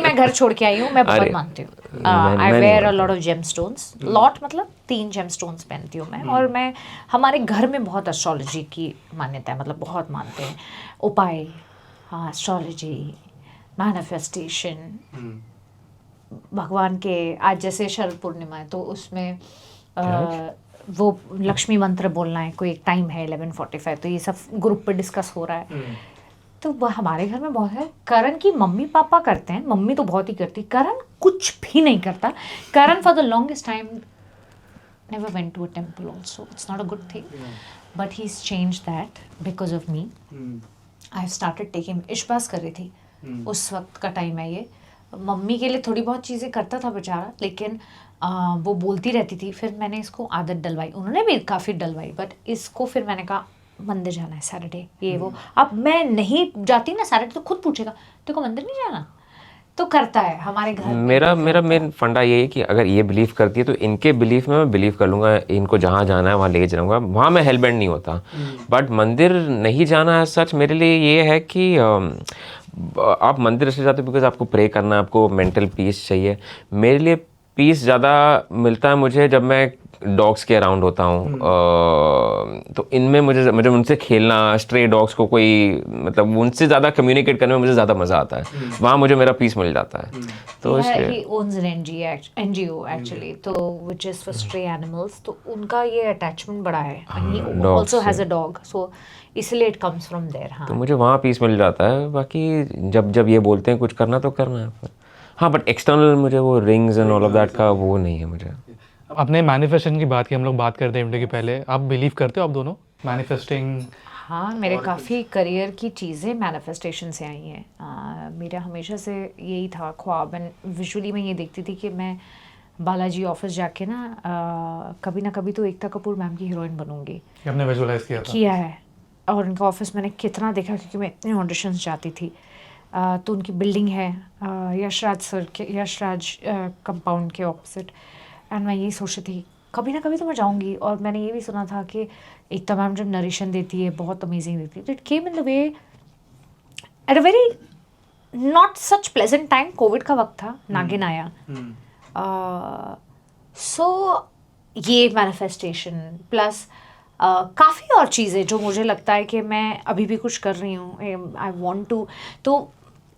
मैं घर छोड़ के आई हूँ, मैं बहुत मानती हूँ. I wear a lot of gemstones. Lot मतलब 3 जेमस्टोन्स पहनती हूँ मैं. और मैं, हमारे घर में बहुत एस्ट्रोलॉजी की मान्यता है, मतलब बहुत मानते हैं. उपाय, हाँ, एस्ट्रोलॉजी, मैनिफेस्टेशन, भगवान के, आज जैसे शरद पूर्णिमा है तो उसमें वो लक्ष्मी मंत्र बोलना है, कोई एक टाइम है 11:45, तो ये सब ग्रुप पे डिस्कस हो रहा है. तो वह हमारे घर में बहुत है. करण की मम्मी पापा करते हैं, मम्मी तो बहुत ही करती, करण कुछ भी नहीं करता. Karan for the longest time never went to a temple also. It's not a good thing. But he's changed that because of me. I've started taking, इश्बास कर रही थी उस वक्त का टाइम है ये. मम्मी के लिए थोड़ी बहुत चीज़ें करता था बेचारा, लेकिन वो बोलती रहती थी. फिर मैंने इसको आदत डलवाई, उन्होंने भी काफ़ी डलवाई, बट इसको फिर मैंने कहा मंदिर जाना है सैटरडे, ये वो. अब मैं नहीं जाती ना सैटरडे तो खुद पूछेगा तेरे को मंदिर नहीं जाना, तो करता है हमारे घर. मेरा मेन फंडा ये है कि अगर ये बिलीव करती है तो इनके बिलीफ में मैं बिलीव कर लूँगा. इनको जहाँ जाना है वहाँ ले जाऊँगा, वहाँ मैं हेल बेंड नहीं होता. बट मंदिर नहीं जाना है सच मेरे लिए ये है कि आप मंदिर इसलिए जाते हो बिकॉज आपको प्रे करना है, आपको मेंटल पीस चाहिए. मेरे लिए पीस ज़्यादा मिलता है मुझे जब मैं डॉग्स के अराउंड होता हूँ. तो इनमें मुझे उनसे खेलना, स्ट्रे डॉग्स को कोई, मतलब उनसे ज़्यादा कम्युनिकेट करने में मुझे ज़्यादा मज़ा आता है. वहाँ मुझे मेरा पीस मिल जाता है. तो इसलिए he owns an NGO actually, तो which is for stray animals. तो उनका ये अटैचमेंट बड़ा है. He also has a dog, so इसलिए it comes from there. हाँ, तो मुझे वहाँ पीस मिल जाता है. बाकी जब ये बोलते हैं कुछ करना तो करना है. हाँ, बट एक्सटर्नल मुझे वो rings and all of that का वो नहीं है मुझे. अपने मैनिफेस्टेशन की बात की, हम लोग बात करते हैं इंटरव्यू के पहले. आप बिलीव करते हो आप दोनों मैनिफेस्टिंग? हाँ, मेरे काफ़ी करियर की चीज़ें मैनिफेस्टेशन से आई हैं. मेरा हमेशा से यही था ख्वाब. एंड विजुअली मैं ये देखती थी कि मैं बालाजी ऑफिस जाके ना कभी तो एकता कपूर मैम की हीरोइन बनूंगी. आपने विजुअलाइज किया है. और उनका ऑफिस मैंने कितना देखा, क्योंकि मैं इतने ऑडिशंस जाती थी. तो उनकी बिल्डिंग है यशराज कंपाउंड के ऑपोजिट. एंड मैं यही सोचती थी कभी ना कभी तो मैं जाऊंगी. और मैंने ये भी सुना था कि एकता मैम जब नरेशन देती है बहुत अमेजिंग देती है. तो it came in the way at a very not such pleasant time, Covid का वक्त था, नागिन आया, सो ये मैनिफेस्टेशन प्लस काफ़ी और चीज़ें जो मुझे लगता है कि मैं अभी भी कुछ कर रही हूँ, आई वांट टू, तो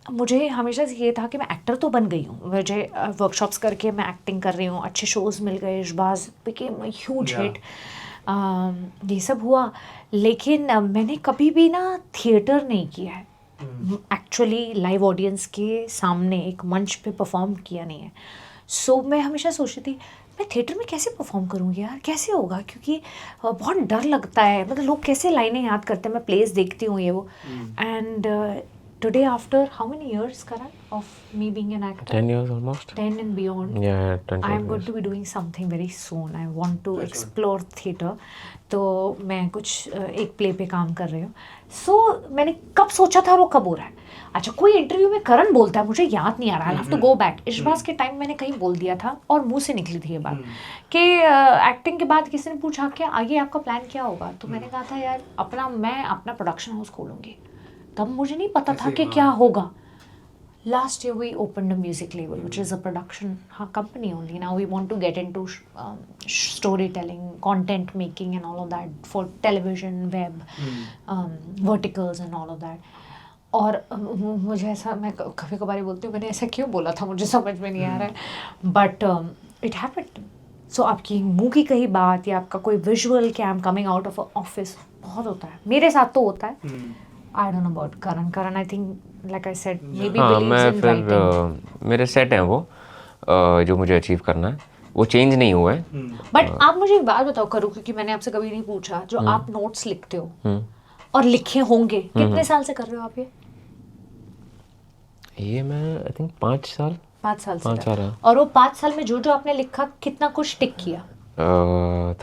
मुझे हमेशा से ये था कि मैं एक्टर तो बन गई हूँ, मुझे वर्कशॉप्स करके मैं एक्टिंग कर रही हूँ, अच्छे शोज़ मिल गए, इशबाज बिकेम अ ह्यूज हिट, ये सब हुआ, लेकिन मैंने कभी भी ना थिएटर नहीं किया है, एक्चुअली लाइव ऑडियंस के सामने एक मंच पे परफॉर्म किया नहीं है। सो मैं हमेशा सोचती थी मैं थिएटर में कैसे परफॉर्म करूँगी यार, कैसे होगा, क्योंकि बहुत डर लगता है, मतलब लोग कैसे लाइनें याद करते हैं, मैं प्लेस देखती हूँ ये वो, and today after how many years, Karan, of me being an actor? 10 years almost. 10 and beyond. Yeah, 10 I'm years. going to be doing something very soon. I want to explore theatre. तो मैं कुछ एक play पे काम कर रही हूँ. So मैंने कब सोचा था और वो कब हो रहा है. अच्छा, कोई इंटरव्यू में करण बोलता है, मुझे याद नहीं आ रहा, I'll have to go back. इशबाज के टाइम मैंने कहीं बोल दिया था और मुंह से निकली थी ये बात कि एक्टिंग के बाद किसी ने पूछा कि आगे आपका प्लान क्या होगा, तो मैंने कहा था यार मैं अपना प्रोडक्शन हाउस खोलूँगी. तब मुझे नहीं पता था कि क्या होगा. Last year we opened a music label, which is a production company only. Now we want to get into storytelling, content making and all of that for television, web, verticals and all of that. और मुझे ऐसा, मैं कभी कभार बोलती हूँ मैंने ऐसा क्यों बोला था, मुझे समझ में नहीं आ रहा है, बट इट हैपेंड. सो आपकी मुंह की कही बात या आपका कोई विजुअल कि I am coming out of office बहुत होता है, मेरे साथ तो होता है. I don't know about Karan. Karan, I think, like I said, maybe believes in writing. मेरे सेट हैं वो जो मुझे अचीव करना है, वो चेंज नहीं हुआ है. बट आप मुझे एक बात बताओ करो, क्योंकि मैंने आपसे कभी नहीं पूछा, जो आप नोट्स लिखते हो और लिखे होंगे, कितने साल से कर रहे हो आप ये मैं आई थिंक 5 साल 5 साल से 5 साल है. और वो 5 साल में जो आपने लिखा कितना कुछ टिक किया?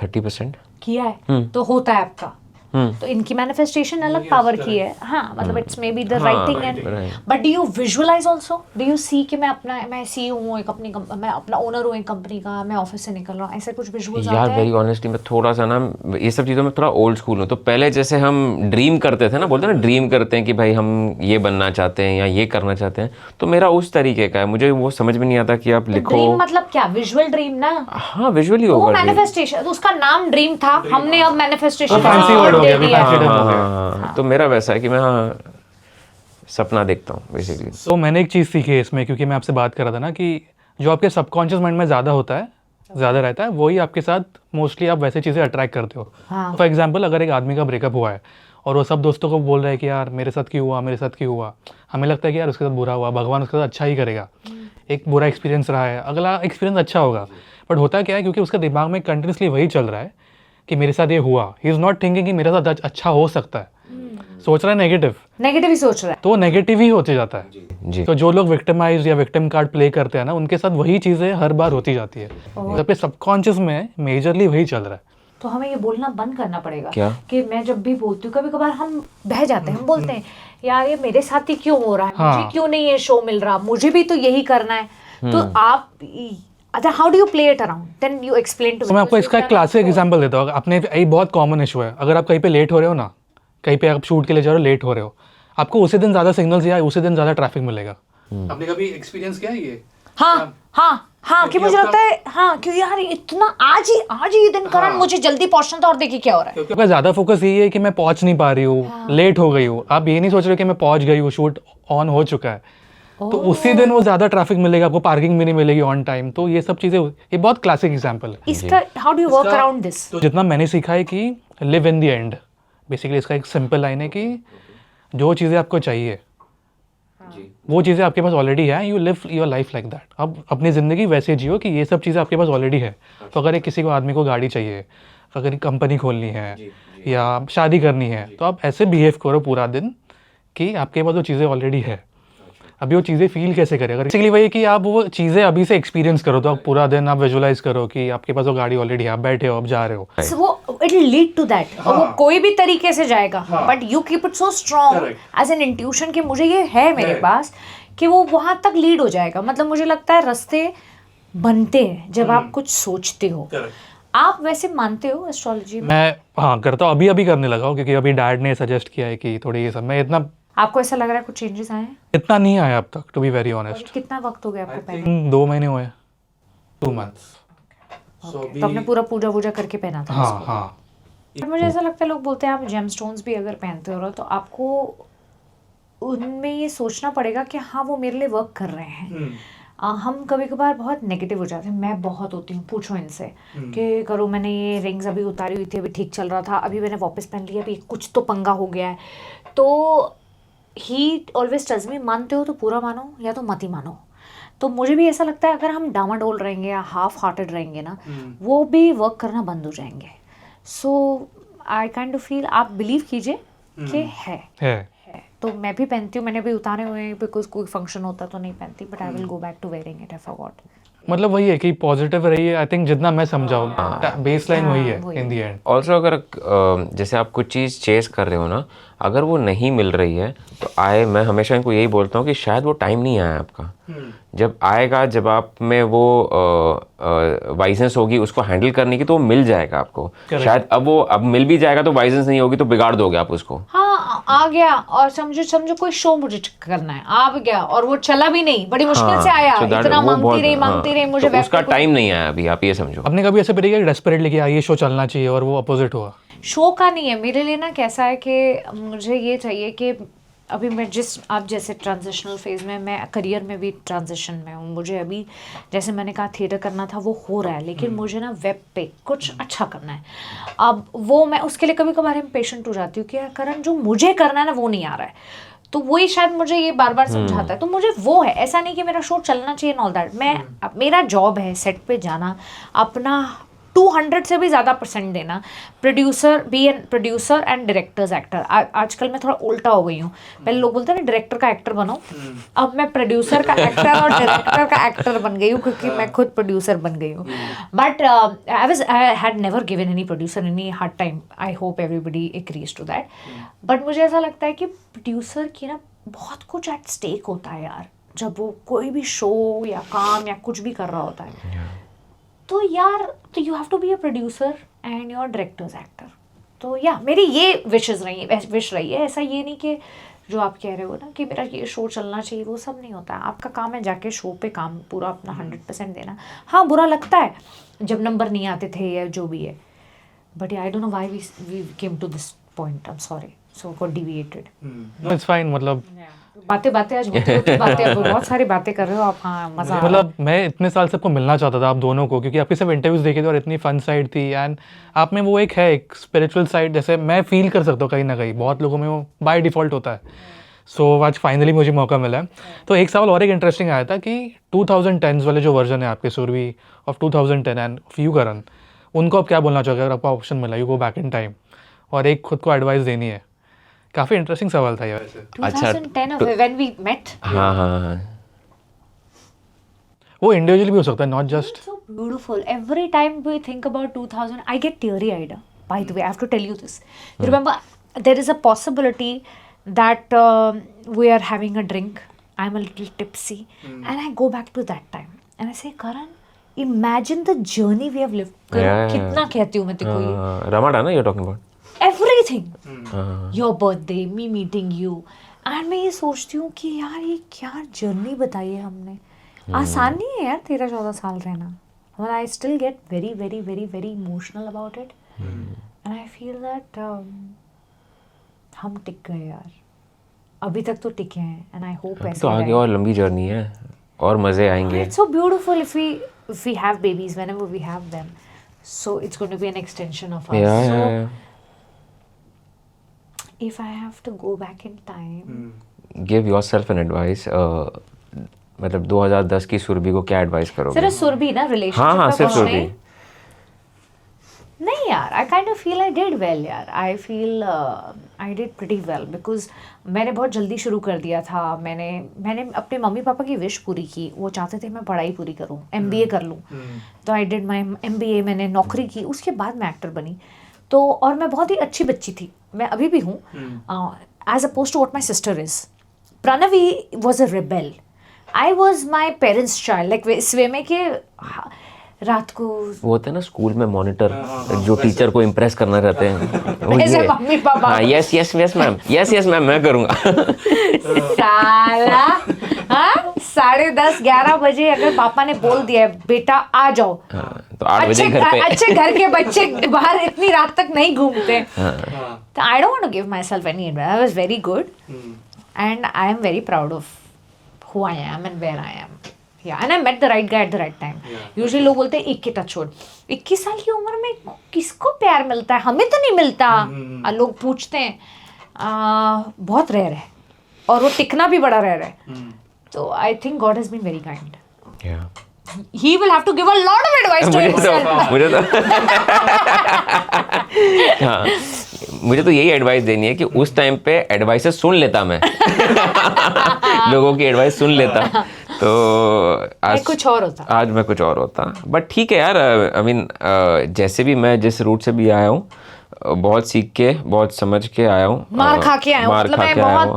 30% किया है. तो होता है आपका. तो इनकी मैनिफेस्टेशन अलग पावर की है. हाँ, मतलब it's maybe the writing end, but do you visualise also, do you see कि मैं सीईओ हूँ एक अपनी, मैं अपना ओनर हूँ एक कंपनी का, मैं ऑफिस से निकल रहा हूँ, ऐसे कुछ विजुअल्स आते हैं? यार वेरी ऑनेस्टली मैं थोड़ा सा ना ये सब चीज़ों में थोड़ा ओल्ड स्कूल हूँ. तो पहले जैसे हम ड्रीम करते थे ना, बोलते हैं ना ड्रीम करते हैं कि भाई हम ये बनना चाहते हैं या ये करना चाहते हैं, तो मेरा उस तरीके का है. मुझे वो समझ में नहीं आता कि आप लिखो. ड्रीम मतलब क्या? विजुअल ड्रीम ना? हाँ, विजुअली वो होगा. मैनिफेस्टेशन, उसका नाम ड्रीम था, हमने अब मैनिफेस्टेशन फैंसी वर्ड हो गया. हाँ, तो मेरा वैसा है कि मैं सपना देखता हूँ बेसिकली. तो मैंने एक चीज़ सीखी है इसमें, क्योंकि मैं आपसे बात कर रहा था ना कि जो आपके सबकॉन्शियस माइंड में ज़्यादा होता है, ज़्यादा रहता है, वही आपके साथ मोस्टली आप वैसे चीज़ें अट्रैक्ट करते हो. फॉर एग्जाम्पल, अगर एक आदमी का ब्रेकअप हुआ है और वो सब दोस्तों को बोल रहा है कि यार मेरे साथ क्यों हुआ, मेरे साथ क्यों हुआ, हमें लगता है कि यार उसके साथ बुरा हुआ, भगवान उसके साथ अच्छा ही करेगा. एक बुरा एक्सपीरियंस रहा है, अगला एक्सपीरियंस अच्छा होगा. बट होता क्या है, क्योंकि उसका दिमाग में कंटिन्यूसली वही चल रहा है कि मेरे साथ ये हुआ, ही इज़ नॉट थिंकिंग कि मेरे साथ अच्छा हो सकता है. सोच रहा है नेगेटिव ही सोच रहा है, तो नेगेटिव ही होते जाता है. जी. तो जो लोग विक्टिमाइज या विक्टिम कार्ड प्ले करते हैं ना, उनके साथ वही चीज़ें हर बार होती जाती है. जब सबकॉन्शियस में मेजरली वही चल रहा है. तो हमें ये बोलना बंद करना पड़ेगा. क्या? कि मैं जब भी बोलती हूँ, कभी कभार हम बह जाते हैं, हम बोलते हैं यार ये मेरे साथ ही क्यों हो रहा है, मुझे क्यों नहीं ये शो मिल रहा, मुझे भी तो यही करना है. तो आप अच्छा, how do you play it around, then you explain to me. मैं आपको इसका एक क्लासिक एग्जांपल देता हूँ. अपने ये बहुत कॉमन इशू है. अगर आप कहीं पे लेट हो रहे हो ना, कहीं पे आप शूट के लिए जा रहे हो, लेट हो रहे हो, आपको उसी दिन ज़्यादा सिग्नल्स या उसी दिन ज़्यादा ट्रैफिक मिलेगा. आपने कभी एक्सपीरियंस किया है ये? हाँ, कि मुझे लगता है हाँ, क्यों यार इतना आज ही ये दिन करण मुझे जल्दी पहुंचना था और देखिए क्या हो रहा है. क्योंकि आपका ज़्यादा फोकस यही है कि मैं पहुंच नहीं पा रही हूँ, लेट हो गई हूँ. आप ये नहीं सोच रहे कि मैं पहुंच गई हूँ, शूट ऑन हो चुका है. तो उसी दिन वो ज़्यादा ट्रैफिक मिलेगा, आपको पार्किंग भी नहीं मिलेगी ऑन टाइम. तो ये सब चीज़ें, ये बहुत क्लासिक एग्जाम्पल है. इसका how do you work around this? तो जितना मैंने सीखा है कि live in the end, basically इसका एक सिंपल लाइन है कि जो चीज़ें आपको चाहिए वो चीज़ें आपके पास ऑलरेडी है. You live your life like that. अब अपनी ज़िंदगी वैसे जियो कि ये सब चीज़ें आपके पास ऑलरेडी है. तो अगर किसी को आदमी को गाड़ी चाहिए, अगर कंपनी खोलनी है या शादी करनी है, तो आप ऐसे बिहेव करो पूरा दिन कि आपके पास वो चीज़ें ऑलरेडी है. अभी वो चीज़ें फील कैसे करें? अगर बेसिकली वही कि आप वो चीज़ें अभी से एक्सपीरियंस करो. तो आप पूरा दिन आप विजुअलाइज करो कि आपके पास वो गाड़ी ऑलरेडी है, आप बैठे हो, आप जा रहे हो. So, वो it will lead to that. वो कोई भी तरीके से जाएगा, but you keep it so strong as an intuition कि मुझे ये है मेरे पास, कि वो वहां तक लीड हो जाएगा. मतलब मुझे लगता है रास्ते बनते हैं जब आप कुछ सोचते हो. आप वैसे मानते हो एस्ट्रोलॉजी में? मैं करता हूँ, अभी करने लगा हूँ, क्योंकि अभी डैड ने सजेस्ट किया है कि थोड़ी ये सब. मैं इतना आपको ऐसा लग रहा है कुछ चेंजेस आए हैं? इतना नहीं आया अब तक, टू बी वेरी ऑनेस्ट। कितना वक्त हो गया आपको पहने? 2 महीने हुए, 2 months। तो आपने पूरा पूजा वूजा करके पहना था हाँ इसको? हाँ। पर मुझे ऐसा लगता है लोग बोलते हैं आप जेमस्टोन्स भी अगर पहनते हो तो आपको उनमें ये सोचना पड़ेगा कि हाँ वो मेरे लिए वर्क कर रहे हैं। हम कभी कभार बहुत नेगेटिव हो जाते हैं, मैं बहुत होती हूँ, पूछो इनसे कि करो मैंने ये रिंग्स अभी उतारी हुई थी, अभी ठीक चल रहा था, अभी मैंने वापस पहन लिया, अभी कुछ तो पंगा हो गया है। तो ही ऑलवेज टेल्स मी मानते हो तो पूरा मानो या तो मत ही मानो। तो मुझे भी ऐसा लगता है अगर हम डामाडोल रहेंगे या हाफ हार्टेड रहेंगे ना वो भी वर्क करना बंद हो जाएंगे। सो आई काइंड ऑफ फील, आप बिलीव कीजिए कि है। तो मैं भी पहनती हूँ, मैंने भी उतारे हुए हैं, बिकॉज कोई फंक्शन होता तो नहीं पहनती, but I will go back to wearing it if I want. मतलब वही है कि पॉजिटिव रही है, आई थिंक जितना मैं समझा हूँ बेस लाइन वही है इन दी एंड। ऑल्सो अगर जैसे आप कुछ चीज़ चेस कर रहे हो ना, अगर वो नहीं मिल रही है तो मैं हमेशा इनको यही बोलता हूँ कि शायद वो टाइम नहीं आया आपका। जब आएगा, जब आप में वो वाइजेंस होगी उसको हैंडल करने की, तो वो मिल जाएगा आपको। शायद अब मिल भी जाएगा तो वाइजेंस नहीं होगी तो बिगाड़ दोगे आप उसको। हाँ आ गया, और समझो कोई शो मुझे करना है, आ गया और वो चला भी नहीं, बड़ी मुश्किल से आया, इतना मांगती रही मुझे, तो उसका टाइम नहीं आया अभी, आप ये समझो। आपने कभी ऐसे पड़ी कि डेस्परेटली कि ये शो चलना चाहिए और वो अपोजिट हुआ? शो का नहीं है मेरे लिए ना, कैसा है कि मुझे ये चाहिए कि अभी मैं आप जैसे ट्रांजिशनल फेज में, मैं करियर में भी ट्रांजिशन में हूँ। मुझे अभी जैसे मैंने कहा थिएटर करना था वो हो रहा है, लेकिन मुझे ना वेब पे कुछ अच्छा करना है। अब वो मैं उसके लिए कभी कभार इम्पेशेंट हो जाती हूँ कि यार करण जो मुझे करना है ना वो नहीं आ रहा है, तो वही शायद मुझे ये बार बार समझाता है। तो मुझे वो है, ऐसा नहीं कि मेरा शो चलना चाहिए ऑल दैट। मेरा जॉब है सेट पे जाना, अपना 200 से भी ज़्यादा % देना, प्रोड्यूसर एंड डायरेक्टर्स एक्टर। आजकल मैं थोड़ा उल्टा हो गई हूँ, पहले लोग बोलते हैं ना डायरेक्टर का एक्टर बनो, अब मैं प्रोड्यूसर का एक्टर और डायरेक्टर का एक्टर बन गई हूँ, क्योंकि मैं खुद प्रोड्यूसर बन गई हूँ। But I had never given any producer any hard time, I hope everybody agrees to that. But मुझे ऐसा लगता है कि प्रोड्यूसर की ना बहुत कुछ एट स्टेक होता है यार, जब वो कोई भी शो या काम या कुछ भी कर रहा होता है। तो यार तो you have to be a producer and your directors actor. तो या मेरी ये विश रही है। ऐसा ये नहीं कि जो आप कह रहे हो ना कि मेरा ये शो चलना चाहिए, वो सब नहीं होता है। आपका काम है जाके शो पे काम पूरा अपना 100% देना। हाँ बुरा लगता है जब नंबर नहीं आते थे या जो भी है, but I don't know why we came to this point, I am sorry, so got deviated. It's fine, मतलब बातें आज होती बातें बहुत सारी बातें कर रहे हो आप। हाँ मजा, मतलब मैं इतने साल से आपको मिलना चाहता था आप दोनों को, क्योंकि आपके सब इंटरव्यूज देखे थे और इतनी फन साइड थी, एंड आप में वो एक स्पिरिचुअल साइड जैसे मैं फील कर सकता हूँ कहीं ना कहीं, बहुत लोगों में वो बाय डिफ़ॉल्ट होता है। सो आज फाइनली मुझे मौका मिला है। तो एक सवाल और एक इंटरेस्टिंग आया था कि 2010s वाले जो वर्जन है आपके Surbhi of 2010 and of you Karan, उनको आप क्या बोलना चाहोगे अगर आपको ऑप्शन मिला you go back in time और एक खुद को एडवाइस देनी है? काफ़ी इंटरेस्टिंग सवाल था ये वैसे। 2010 व्हेन वी मेट। हाँ वो इंडिविजुअल भी हो सकता है, not just. So beautiful. Every time we think about 2000, I get teary-eyed. By the way, I have to tell you this. You remember, there is a possibility that we are having a drink. I'm a little tipsy, and I go back to that time, and I say, Karan, imagine the journey we have lived. कितना कहती हूँ मैं तेको ये? Ramadana, you're talking about? Everything. Your birthday, me meeting you, and मैं ये सोचती हूँ कि यार ये क्या जर्नी बताई है हमने। आसान नहीं है यार 13-14 साल रहना। Well, I still get very, very, very, very emotional about it, and I feel that हम टिक गए यार, अभी तक तो टिके हैं, and I hope ऐसे तो आगे और लंबी जर्नी है और मजे आएंगे। It's so beautiful if we have babies, whenever we have them, so it's going to be an extension of us. Yeah. If I have to go back in time, Give yourself an advice. मतलब 2010 की सुरभि को क्या advice करोगे? सिर्फ सुरभि ना, relationship हाँ सिर्फ सुरभि नहीं यार। I kind of feel I did well यार, I feel I did pretty well, because मैंने बहुत जल्दी शुरू कर दिया था। मैंने अपने मम्मी पापा की विश पूरी की, वो चाहते थे मैं पढ़ाई पूरी करूँ, MBA कर लूँ, तो आई डिड माई MBA, मैंने नौकरी की, उसके बाद मैं एक्टर बनी। तो और मैं बहुत ही अच्छी बच्ची थी, मैं अभी भी हूँ, as oppose to what my sister is. Pranavi was a rebel, I was my parents child, like इस वे में कि रात को वो होता है ना स्कूल में मॉनिटर जो टीचर को इम्प्रेस करना रहते हैं, ऐसे मम्मी पापा हाँ yes yes yes ma'am, yes yes ma'am, मैं करूँगा। साला हाँ 10:30 11 बजे अगर पापा ने बोल दिया बेटा आ जाओ, तो 8 बजे घर पे। अच्छे घर के बच्चे बाहर इतनी रात तक नहीं घूमते। तो I don't want to give myself any advice, I was very good and I am very proud of who I am and where I am. Yeah, and I met the right guy at the right time. Usually लोग बोलते हैं 21 touch छोड़, 21 साल की उम्र में किसको प्यार मिलता है, हमें तो नहीं मिलता। लोग पूछते हैं, बहुत रेयर है और वो टिकना भी बड़ा रेयर है। तो I think God has been very kind. He will have to give a lot of advice to himself. मुझे तो यही एडवाइस देनी है कि उस टाइम पे एडवाइसेस सुन लेता मैं। लोगों की एडवाइस सुन लेता तो आज आज मैं कुछ और होता। बट ठीक है यार, आई मीन जैसे भी मैं जिस रूट से भी आया हूँ, बहुत सीख के बहुत समझ के आया हूँ, मार खा के आया हूँ,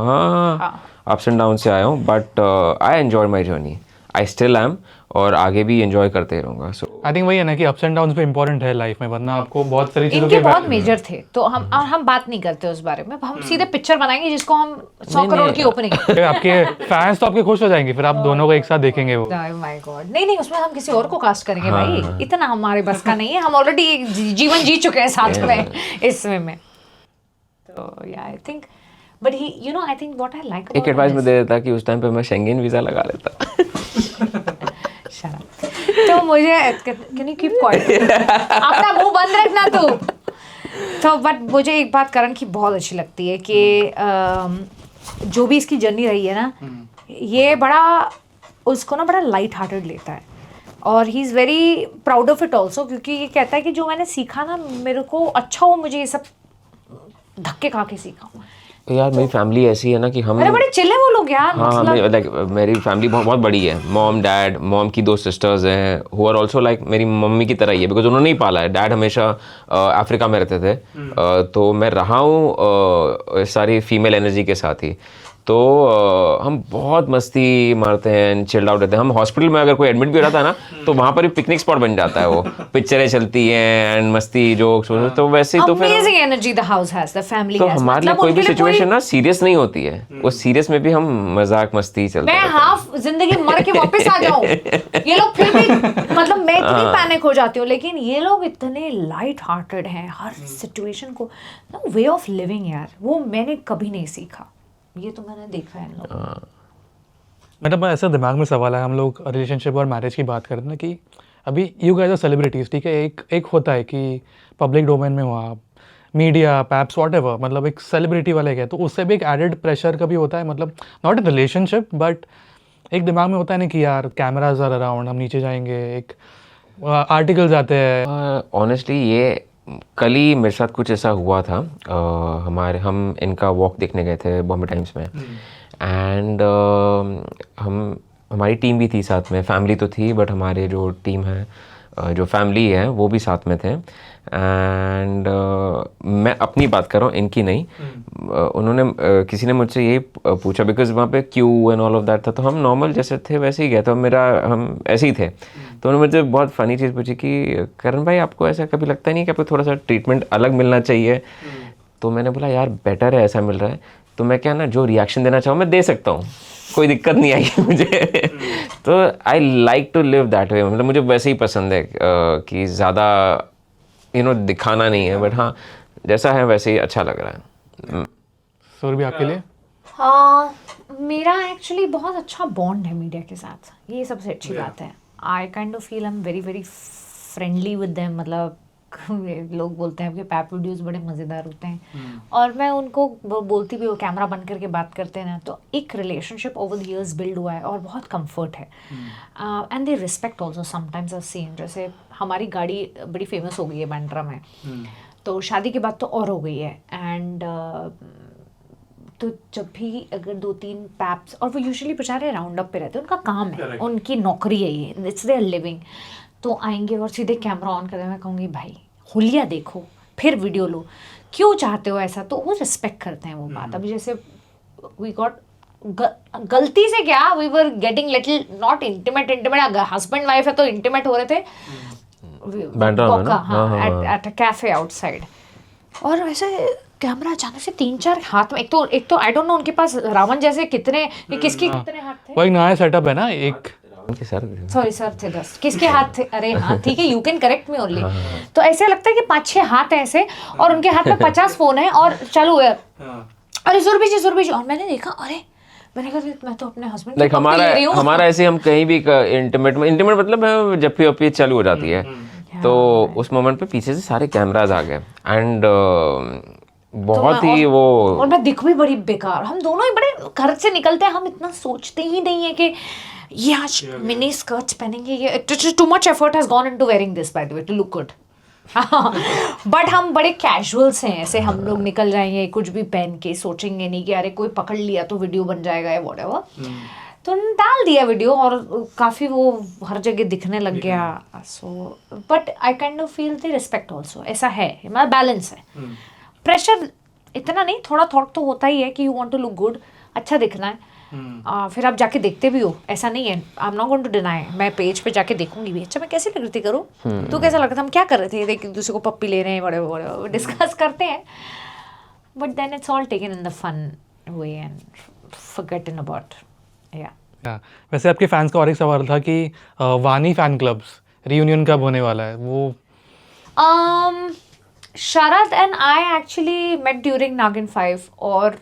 हाँ अप्स एंड डाउन से आया हूँ, but I enjoy my journey, I still am, और आगे भी एंजॉय करते रहूँगा। सो आई थिंक वही है ना कि अप्स एंड डाउन्स भी इंपॉर्टेंट है लाइफ में, वरना आपको बहुत सारी चीज़ों के बहुत मेजर थे। तो हम बात नहीं करते उस बारे में, हम सीधे पिक्चर बनाएंगे जिसको हम 100 करोड़ की ओपनिंग। आपके फैंस तो आपके खुश हो जाएंगे, फिर आप दोनों को एक साथ देखेंगे वो। माय गॉड, नहीं उसमें हम किसी और को कास्ट करेंगे भाई, इतना हमारे बस का नहीं है, हम ऑलरेडी जीवन जी चुके हैं साथ में इसमें। तो या I think but he you know I think what I like एक एडवाइस में दे देता कि उस टाइम पे मैं शेंगेन वीजा लगा लेता। तो मुझे कैन यू कीप क्वाइट, अपना मुंह बंद रखना तू। तो बट मुझे एक बात करण की बहुत अच्छी लगती है कि जो भी इसकी जर्नी रही है ना, ये बड़ा उसको ना बड़ा लाइट हार्टेड लेता है, और he is very proud of it also, क्योंकि ये कहता है कि जो मैंने सीखा ना मेरे को अच्छा हो, मुझे ये सब धक्के खा के सीखा। यार मेरी फैमिली ऐसी है ना कि हम बड़े चिल्ले वो लोग यार। हाँ लाइक मेरी फैमिली बहुत बड़ी है, मॉम डैड, मॉम की 2 सिस्टर्स हैं हु आर ऑल्सो लाइक मेरी मम्मी की तरह ही है, बिकॉज उन्होंने ही पाला है। डैड हमेशा अफ्रीका में रहते थे, तो मैं रहा हूँ सारी फीमेल एनर्जी के साथ ही। तो हम बहुत मस्ती मारते हैं, चिल्ड आउट रहते हैं। हम हॉस्पिटल में अगर कोई एडमिट भी रहता है ना, तो वहाँ पर भी पिकनिक स्पॉट बन जाता है, वो पिक्चरें चलती हैं एंड मस्ती जोक्स, तो वैसे ही तो फिर amazing energy the house has, the family तो हमारे लिए कोई भी सिचुएशन ना सीरियस नहीं होती है, वो सीरियस में भी हम मजाक मस्ती चलते हैं। मैं हाफ जिंदगी मर के वापस आ जाऊं, ये लोग फिर भी मतलब मैं इतनी पैनिक हो जाती हूँ, लेकिन ये लोग इतने लाइट हार्टेड हैं, हर सिचुएशन को वे ऑफ लिविंग यार, वो मैंने कभी नहीं सीखा, ये तो मैंने देखा है इन लोगों। मतलब ऐसा दिमाग में सवाल है, हम लोग रिलेशनशिप और मैरिज की बात करते हैं ना कि अभी यू गाइस आर सेलिब्रिटीज, ठीक है, एक होता है कि पब्लिक डोमेन में हो आप, मीडिया पैप्स व्हाटएवर, मतलब एक सेलिब्रिटी वाले गए, तो उससे भी एक एडेड प्रेशर का भी होता है, मतलब नॉट इन रिलेशनशिप बट एक दिमाग में होता है ना कि यार कैमराज आर अराउंड, हम नीचे जाएंगे, एक आर्टिकल्स आते हैं। ऑनेस्टली ये कल ही मेरे साथ कुछ ऐसा हुआ था। हम इनका वॉक देखने गए थे बॉम्बे टाइम्स में, एंड हमारी टीम भी थी साथ में, फैमिली तो थी बट हमारे जो टीम है, जो फैमिली है वो भी साथ में थे। एंड मैं अपनी बात कर रहा हूँ, इनकी नहीं। उन्होंने किसी ने मुझसे यही पूछा, बिकॉज वहाँ पे Q and all of that था, तो हम नॉर्मल जैसे थे वैसे ही गए, तो हम ऐसे ही थे। तो उन्होंने मुझे बहुत फ़नी चीज़ पूछी कि करण भाई आपको ऐसा कभी लगता नहीं कि आपको थोड़ा सा ट्रीटमेंट अलग मिलना चाहिए? तो मैंने बोला यार बेटर है ऐसा मिल रहा है, तो मैं क्या ना जो रिएक्शन देना चाहूँ मैं दे सकता हूँ, कोई दिक्कत नहीं आई मुझे। तो I like to live that way, मतलब मुझे वैसे ही पसंद है कि ज़्यादा दिखाना नहीं है, बट हाँ जैसा है वैसे ही अच्छा लग रहा है। सुरभि आपके लिए? मेरा एक्चुअली बहुत अच्छा बॉन्ड है मीडिया के साथ, ये सबसे अच्छी बात है। आई kind of feel I am very very friendly with them, मतलब लोग बोलते हैं कि पैप वीडियोज़ बड़े मज़ेदार होते हैं, और मैं उनको बोलती भी, वो कैमरा बंद करके बात करते हैं ना, तो एक relationship over the years build हुआ है और बहुत कंफर्ट है। And they respect also sometimes I seen, जैसे हमारी गाड़ी बड़ी फेमस हो गई है बैंड्रा में, तो शादी के बाद तो और हो गई है। एंड तो जब भी अगर 2-3 पैप्स, और वो यूजुअली बेचारे राउंड अप पे रहते हैं, उनका काम है, उनकी नौकरी है ये, इट्स देयर लिविंग, तो आएंगे और सीधे कैमरा ऑन कर, मैं कहूँगी भाई हुलिया देखो फिर वीडियो लो, क्यों चाहते हो ऐसा, तो वो रिस्पेक्ट करते हैं वो बात। अभी जैसे वी गॉट गलती से क्या, we were getting little not intimate, husband wife है तो इंटीमेट हो रहे थे एट अ कैफे आउटसाइड, और वैसे कैमरा अचानक से 3-4 हाथ में, एक तो आई डोंट नो उनके पास रावण जैसे कितने, किसके कितने हाथ थे? वो एक नया सेटअप है ना, एक उनके सर सॉरी सर थे 10, किसके हाथ थे? अरे हाँ ठीक है, you can correct me only. तो ऐसे लगता है कि 5-6 हाथ हैं ऐसे, और उनके हाथ में 50 फोन है और चालू है, अरे जुर्बी, और मैंने देखा, अरे मैंने कहा मैं तो अपने हस्बैंड लाइक हमारा ऐसे हम कहीं भी इंटीमेट मतलब जब भी चालू हो जाती है तो उस मोमेंट पे पीछे से सारे कैमराज आ गए एंड बहुत ही वो, और मैं दिख भी बड़ी बेकार, हम दोनों ही बड़े, घर से निकलते हैं हम इतना सोचते ही नहीं है कि ये आज मिनी स्कर्ट्स पहनेंगे, ये too much effort has gone into wearing this by the way to look good. But हम बड़े कैजुअल्स हैं, ऐसे हम लोग निकल जाएंगे कुछ भी पहन के, सोचेंगे नहीं कि अरे कोई पकड़ लिया तो वीडियो बन जाएगा या व्हाटएवर। तो डाल दिया वीडियो और काफ़ी वो हर जगह दिखने लग गया। So but I kind of feel the respect also, ऐसा है हमारा बैलेंस है। प्रेशर इतना नहीं, थोड़ा थॉट तो होता ही है कि you want to look good, अच्छा दिखना है। फिर आप जाके देखते भी हो, ऐसा नहीं है, I am not going to deny, मैं पेज पे जाके देखूंगी भी, अच्छा मैं कैसी लग रही थी, करूँ तो कैसा लग रहा था, हम क्या कर रहे थे, देख दूसरे को पप्पी ले रहे हैं, बड़े डिस्कस करते हैं, but then it's all taken in the fun way and forgotten about yeah. वैसे आपके फैंस का और एक सवाल था कि वानी फैन क्लब्स रियूनियन कब होने वाला है वो? Sharad and I actually met during Naagin 5 और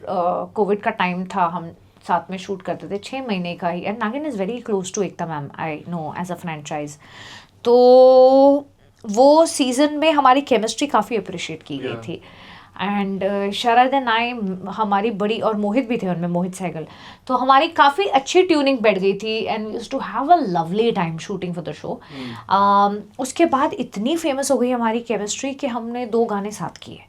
कोविड का टाइम था, हम साथ में शूट करते थे 6 महीने का ही, and Naagin is very close to Ekta ma'am, I know as a franchise. तो वो सीज़न में हमारी केमिस्ट्री काफ़ी अप्रिशिएट की गई थी, एंड शरद एंड आई, हमारी बड़ी, और मोहित भी थे उनमें, मोहित सहगल, तो हमारी काफ़ी अच्छी ट्यूनिंग बैठ गई थी and we used to have a lovely time shooting for the show. उसके बाद इतनी फेमस हो गई हमारी केमिस्ट्री कि हमने 2 गाने साथ किए।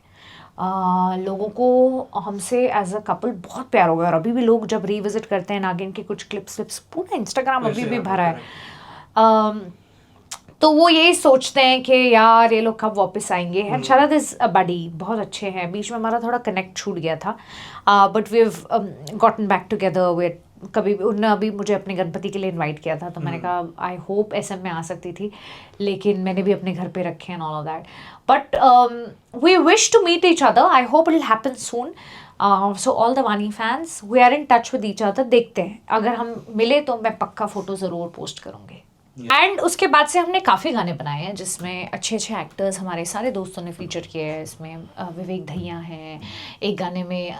लोगों को हमसे एज अ कपल बहुत प्यार हो गया, और अभी भी लोग जब रिविजिट करते हैं नागिन की कुछ क्लिप्स, पूरा इंस्टाग्राम अभी भी भरा है। तो वो यही सोचते हैं कि यार ये लोग कब वापस आएंगे। एंड शरद इज़ अ बडी, बहुत अच्छे हैं, बीच में हमारा थोड़ा कनेक्ट छूट गया था, but we have gotten back together with, कभी उन्होंने अभी मुझे अपने गणपति के लिए इनवाइट किया था, तो मैंने कहा आई होप SM में आ सकती थी, लेकिन मैंने भी अपने घर पे रखे and all of that, but we wish to meet each other, I hope it will happen soon. So all the Vaani fans, we are in touch with each other, देखते हैं, अगर हम मिले तो मैं पक्का फ़ोटो ज़रूर पोस्ट करूँगी। एंड उसके बाद से हमने काफ़ी गाने बनाए हैं जिसमें अच्छे अच्छे एक्टर्स हमारे सारे दोस्तों ने फीचर किए हैं। इसमें विवेक धैया हैं, एक गाने में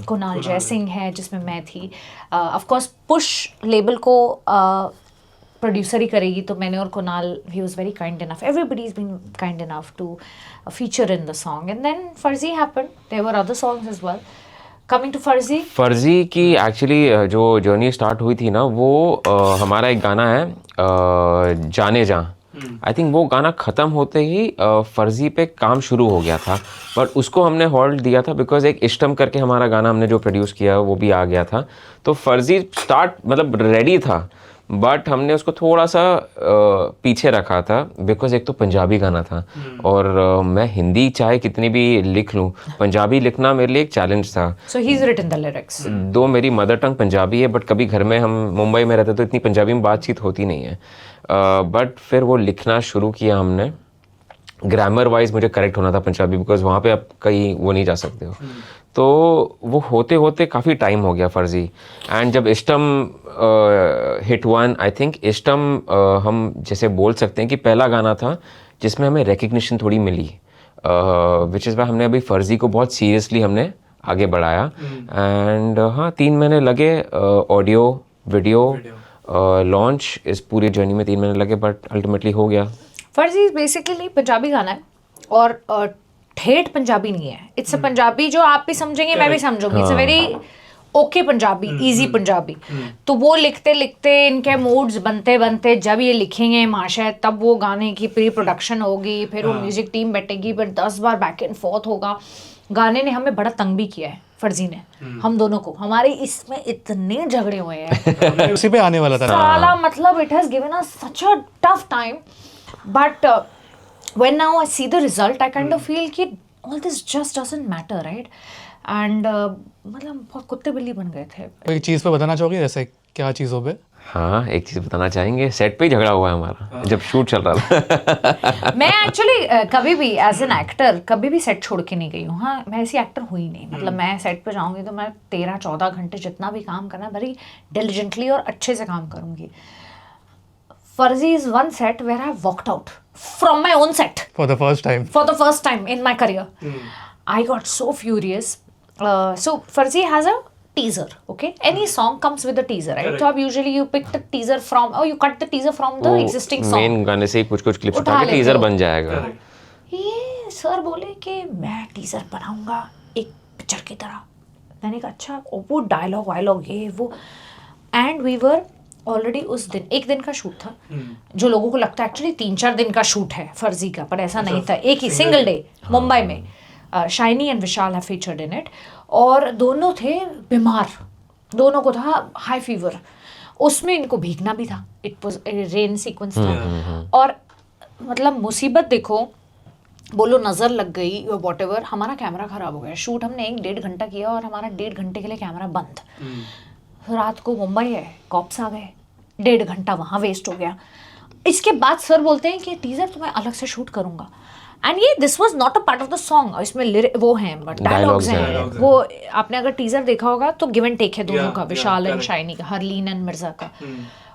कुणाल जयसिंह है जिसमें मैं थी। ऑफ कोर्स पुश लेबल को प्रोड्यूसर ही करेगी, तो मैंने और Kunal, he was very kind enough, everybody is been kind enough to feature in the song, and then Farzi happened, there were other songs as well. Coming to Farzi की actually जो journey start हुई थी ना, वो हमारा एक गाना है जाने जा, आई थिंक वो गाना ख़त्म होते ही फर्जी पे काम शुरू हो गया था, बट उसको हमने होल्ड दिया था बिकॉज एक इष्टम करके हमारा गाना हमने जो प्रोड्यूस किया वो भी आ गया था, तो फर्जी स्टार्ट मतलब रेडी था, बट हमने उसको थोड़ा सा पीछे रखा था बिकॉज एक तो पंजाबी गाना था, और मैं हिंदी चाहे कितनी भी लिख लूँ, पंजाबी लिखना मेरे लिए एक चैलेंज था। So he's written the lyrics. दो मेरी मदर टंग पंजाबी है, बट कभी घर में, हम मुंबई में रहते तो इतनी पंजाबी में बातचीत होती नहीं है, बट फिर वो लिखना शुरू किया हमने। ग्रामर वाइज मुझे करेक्ट होना था पंजाबी, बिकॉज वहाँ पे आप कहीं वो नहीं जा सकते हो, तो वो होते होते काफ़ी टाइम हो गया फर्जी। एंड जब इष्टम हिट वन, आई थिंक इष्टम हम जैसे बोल सकते हैं कि पहला गाना था जिसमें हमें रिकग्निशन थोड़ी मिली, विच इज़ वाई हमने अभी फर्जी को बहुत सीरियसली हमने आगे बढ़ाया। एंड हाँ, 3 महीने लगे ऑडियो वीडियो लॉन्च, इस पूरी जर्नी में 3 महीने लगे, बट अल्टीमेटली हो गया। फर्जी बेसिकली पंजाबी गाना है, और ठेठ पंजाबी नहीं है, इट्स अ पंजाबी जो आप भी समझेंगे, मैं भी समझूंगी, it's a very okay Punjabi, easy Punjabi. तो वो लिखते लिखते, इनके मूड्स बनते बनते, जब ये लिखेंगे माशा, तब वो गाने की प्री प्रोडक्शन होगी, फिर वो म्यूजिक टीम बैठेगी, फिर 10 बार बैक एंड फोर्थ होगा। गाने ने हमें बड़ा तंग भी किया है, फर्जी ने हम दोनों को, हमारे इसमें इतने झगड़े हुए हैं उसी पे आने वाला था साला, मतलब it has given us such a tough time, but when now I see the result, I kind of feel कि all this just doesn't matter, right? And मतलब बहुत कुत्ते बिल्ली बन गए थे। कोई चीज़ पे बताना चाहोगे, जैसे क्या चीज़ों पे? हाँ, एक चीज़ बताना चाहेंगे, सेट पे ही झगड़ा हुआ है हमारा जब शूट चल रहा था। मैं एक्चुअली कभी भी एज एन एक्टर कभी भी सेट छोड़ के नहीं गई हूँ। हाँ, मैं ऐसी एक्टर हुई नहीं, मतलब मैं सेट पे जाऊँगी तो मैं 13-14 घंटे जितना भी काम करना बड़ी डिलिजेंटली और अच्छे से काम करूँगी। Farzi is one set where I walked out from my own set For the first time. for the first time in my career. I got so furious. So Farzi has a teaser, okay? Any song comes with a teaser, right? So usually you pick the teaser from, or you cut the teaser from the existing song. Main गाने से ही कुछ clips उठा उठा के लेते teaser हो। बन जाएगा। ये सर बोले कि मैं टीजर बनाऊंगा एक पिक्चर की तरह। मैंने कहा अच्छा, वो डायलॉग वायलॉग ये वो, एंड वी वर ऑलरेडी उस दिन एक दिन का शूट था, जो लोगों को लगता है एक्चुअली 3-4 दिन का शूट है फर्जी का, पर ऐसा नहीं था, एक ही सिंगल डे मुंबई में। Shiny and Vishal have featured in it, और दोनों थे बीमार, दोनों को था हाई फीवर, उसमें इनको भीगना भी था, इट वाज रेन सीक्वेंस था। और मतलब मुसीबत देखो, बोलो नज़र लग गई वॉट एवर, हमारा कैमरा ख़राब हो गया। शूट हमने 1-1.5 घंटा किया और हमारा 1.5 घंटे के लिए कैमरा बंद। रात को मुंबई है, कॉप्स आ गए, 1.5 घंटा वहाँ वेस्ट हो गया। इसके बाद सर बोलते हैं कि टीज़र तो मैं अलग से शूट करूँगा, एंड ये this was not a part of the song, इसमें वो हैं बट डायलॉग्स हैं। वो आपने अगर टीज़र देखा होगा तो गिव एंड टेक है दोनों का, विशाल एंड शाइनी का, हरलीन एंड मिर्जा का।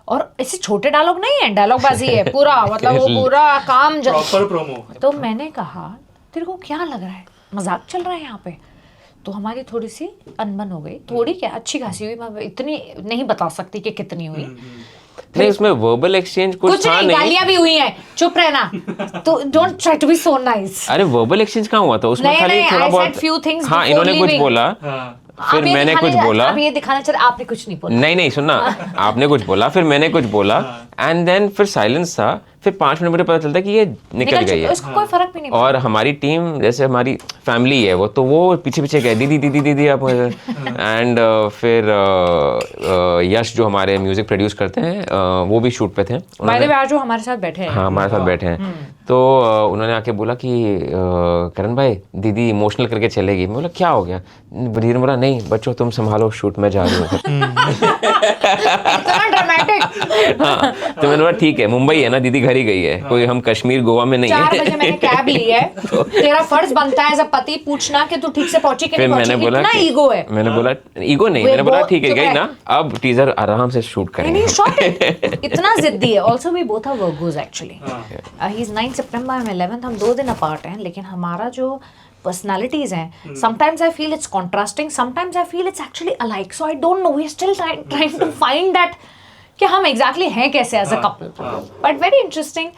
और ऐसे छोटे डायलॉग नहीं है, डायलॉग बाजी है पूरा, मतलब वो पूरा काम प्रॉपर प्रोमो। तो मैंने कहा तेरे को क्या लग रहा है, मजाक चल रहा है यहाँ पे? तो हमारी थोड़ी सी अनबन हो गई, थोड़ी क्या अच्छी खासी हुई, मैं इतनी नहीं बता सकती कि कितनी हुई। नहीं, उसमें वर्बल एक्सचेंज कुछ था नहीं, गालियां भी हुई हैं, चुप रहना, तो don't try to be so nice. अरे वर्बल एक्सचेंज कहाँ हुआ था उसमें? खाली थोड़ा बहुत, हाँ इन्होंने कुछ बोला, फिर मैंने कुछ बोला, आप ये दिखाना चाह रहे, आपने कुछ नहीं बोला। नहीं सुनना, आपने कुछ बोला, फिर मैंने कुछ बोला, एंड देन फिर साइलेंस था, फिर 5 मिनट मुझे पता चलता है कि ये निकल गई है। उसको कोई फर्क भी नहीं पड़ा। और हमारी टीम जैसे हमारी फैमिली है वो, तो वो पीछे पीछे गए दीदी दीदी दीदी आप, एंड फिर यश जो हमारे म्यूजिक प्रोड्यूस करते हैं वो भी शूट पे थे। बाय द वे आज वो हमारे साथ बैठे हैं। हाँ, हमारे साथ बैठे हैं। तो उन्होंने आके बोला कि करण भाई दीदी इमोशनल करके चलेगी। मैं बोला क्या हो गया? धीरे बोला नहीं बच्चों तुम संभालो, शूट में जा रही हूँ। इतना ड्रामेटिक। हाँ, तो मैंने बोला ठीक है, मुंबई है ना, दीदी घर ही गई है, कोई हम कश्मीर गोवा में नहीं 4 है। बजे मैंने कैब ली है, तेरा फर्ज बनता है एज अ पति पूछना कि तू ठीक से पहुंची कि फिर नहीं मैंने पहुंची। बोला इतना कि- ईगो है। मैंने बोला ईगो नहीं, मैंने बोला ठीक है गई ना, अब टीजर आराम से शूट करेंगे। नहीं शॉट इट, इतना जिद्दी है। Also we both are Virgos actually. He is 9 सितंबर, आई एम 11th, हम 2 दिन अपार्ट हैं, लेकिन हमारा जो पर्सनालिटीज हैं, sometimes I feel it's contrasting, sometimes I feel it's actually alike, so I don't know, we are still trying to find that कि हम एग्जैक्टली हैं कैसे as a couple. But very interesting,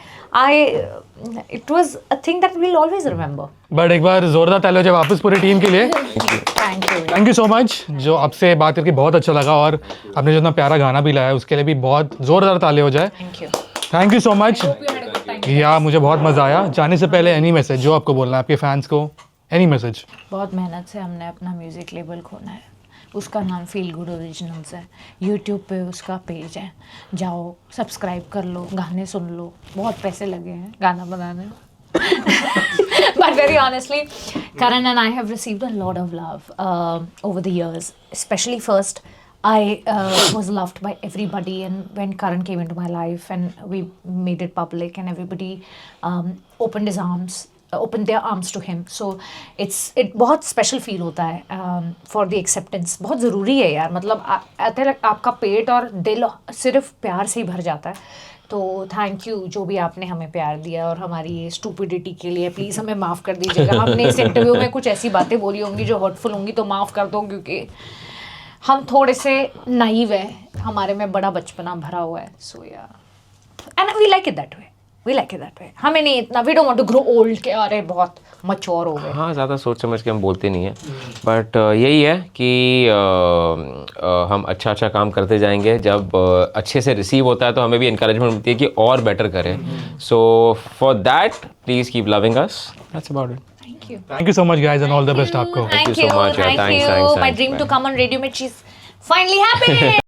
it was a thing that we will always remember. But एक बार जोरदार तालियां हो जाए वापस पूरी टीम के लिए। थैंक यू सो मच, जो आपसे बात करके बहुत अच्छा लगा, और आपने जो इतना प्यारा गाना भी लाया उसके लिए भी बहुत जोरदार तालियां हो जाए। Thank you so much. या मुझे बहुत मज़ा आया। जाने से पहले एनी मैसेज जो आपको बोलना है आपके फैंस को, एनी मैसेज? बहुत मेहनत से हमने अपना म्यूज़िक लेबल खोला है, उसका नाम फील गुड ओरिजिनल्स है। यूट्यूब पे उसका पेज है, जाओ सब्सक्राइब कर लो, गाने सुन लो। बहुत पैसे लगे हैं गाना बनाने में। But very honestly, Karan and I have received a lot of love over the years. Especially first, I was loved by everybody, and when Karan came into my life and we made it public, and everybody opened their arms to him. So it बहुत special feel होता है for the acceptance. बहुत ज़रूरी है यार, मतलब आपका पेट और दिल सिर्फ प्यार से ही भर जाता है। तो थैंक यू जो भी आपने हमें प्यार दिया, और हमारी ये स्टूपिडिटी के लिए प्लीज़ हमें माफ़ कर दीजिएगा। हमने इस इंटरव्यू में कुछ ऐसी बातें बोली होंगी जो हर्टफुल होंगी, तो माफ़ कर दो, क्योंकि हम थोड़े से नाइव हैं, हमारे में बड़ा बचपना भरा हुआ है। So yeah and we like it that way, हमें नहीं इतना, we don't want to grow old के अरे बहुत मैच्योर हो गए। हाँ, ज़्यादा सोच समझ के हम बोलते नहीं हैं, बट यही है कि हम अच्छा काम करते जाएंगे। जब अच्छे से रिसीव होता है तो हमें भी इंकरेजमेंट मिलती है कि और बेटर करें। So for that please keep loving us, that's about it. Thank you so much guys, and all the best आपको। Thank you so much, yeah. Thanks. My dream to come on Radio Mirchi is finally happening.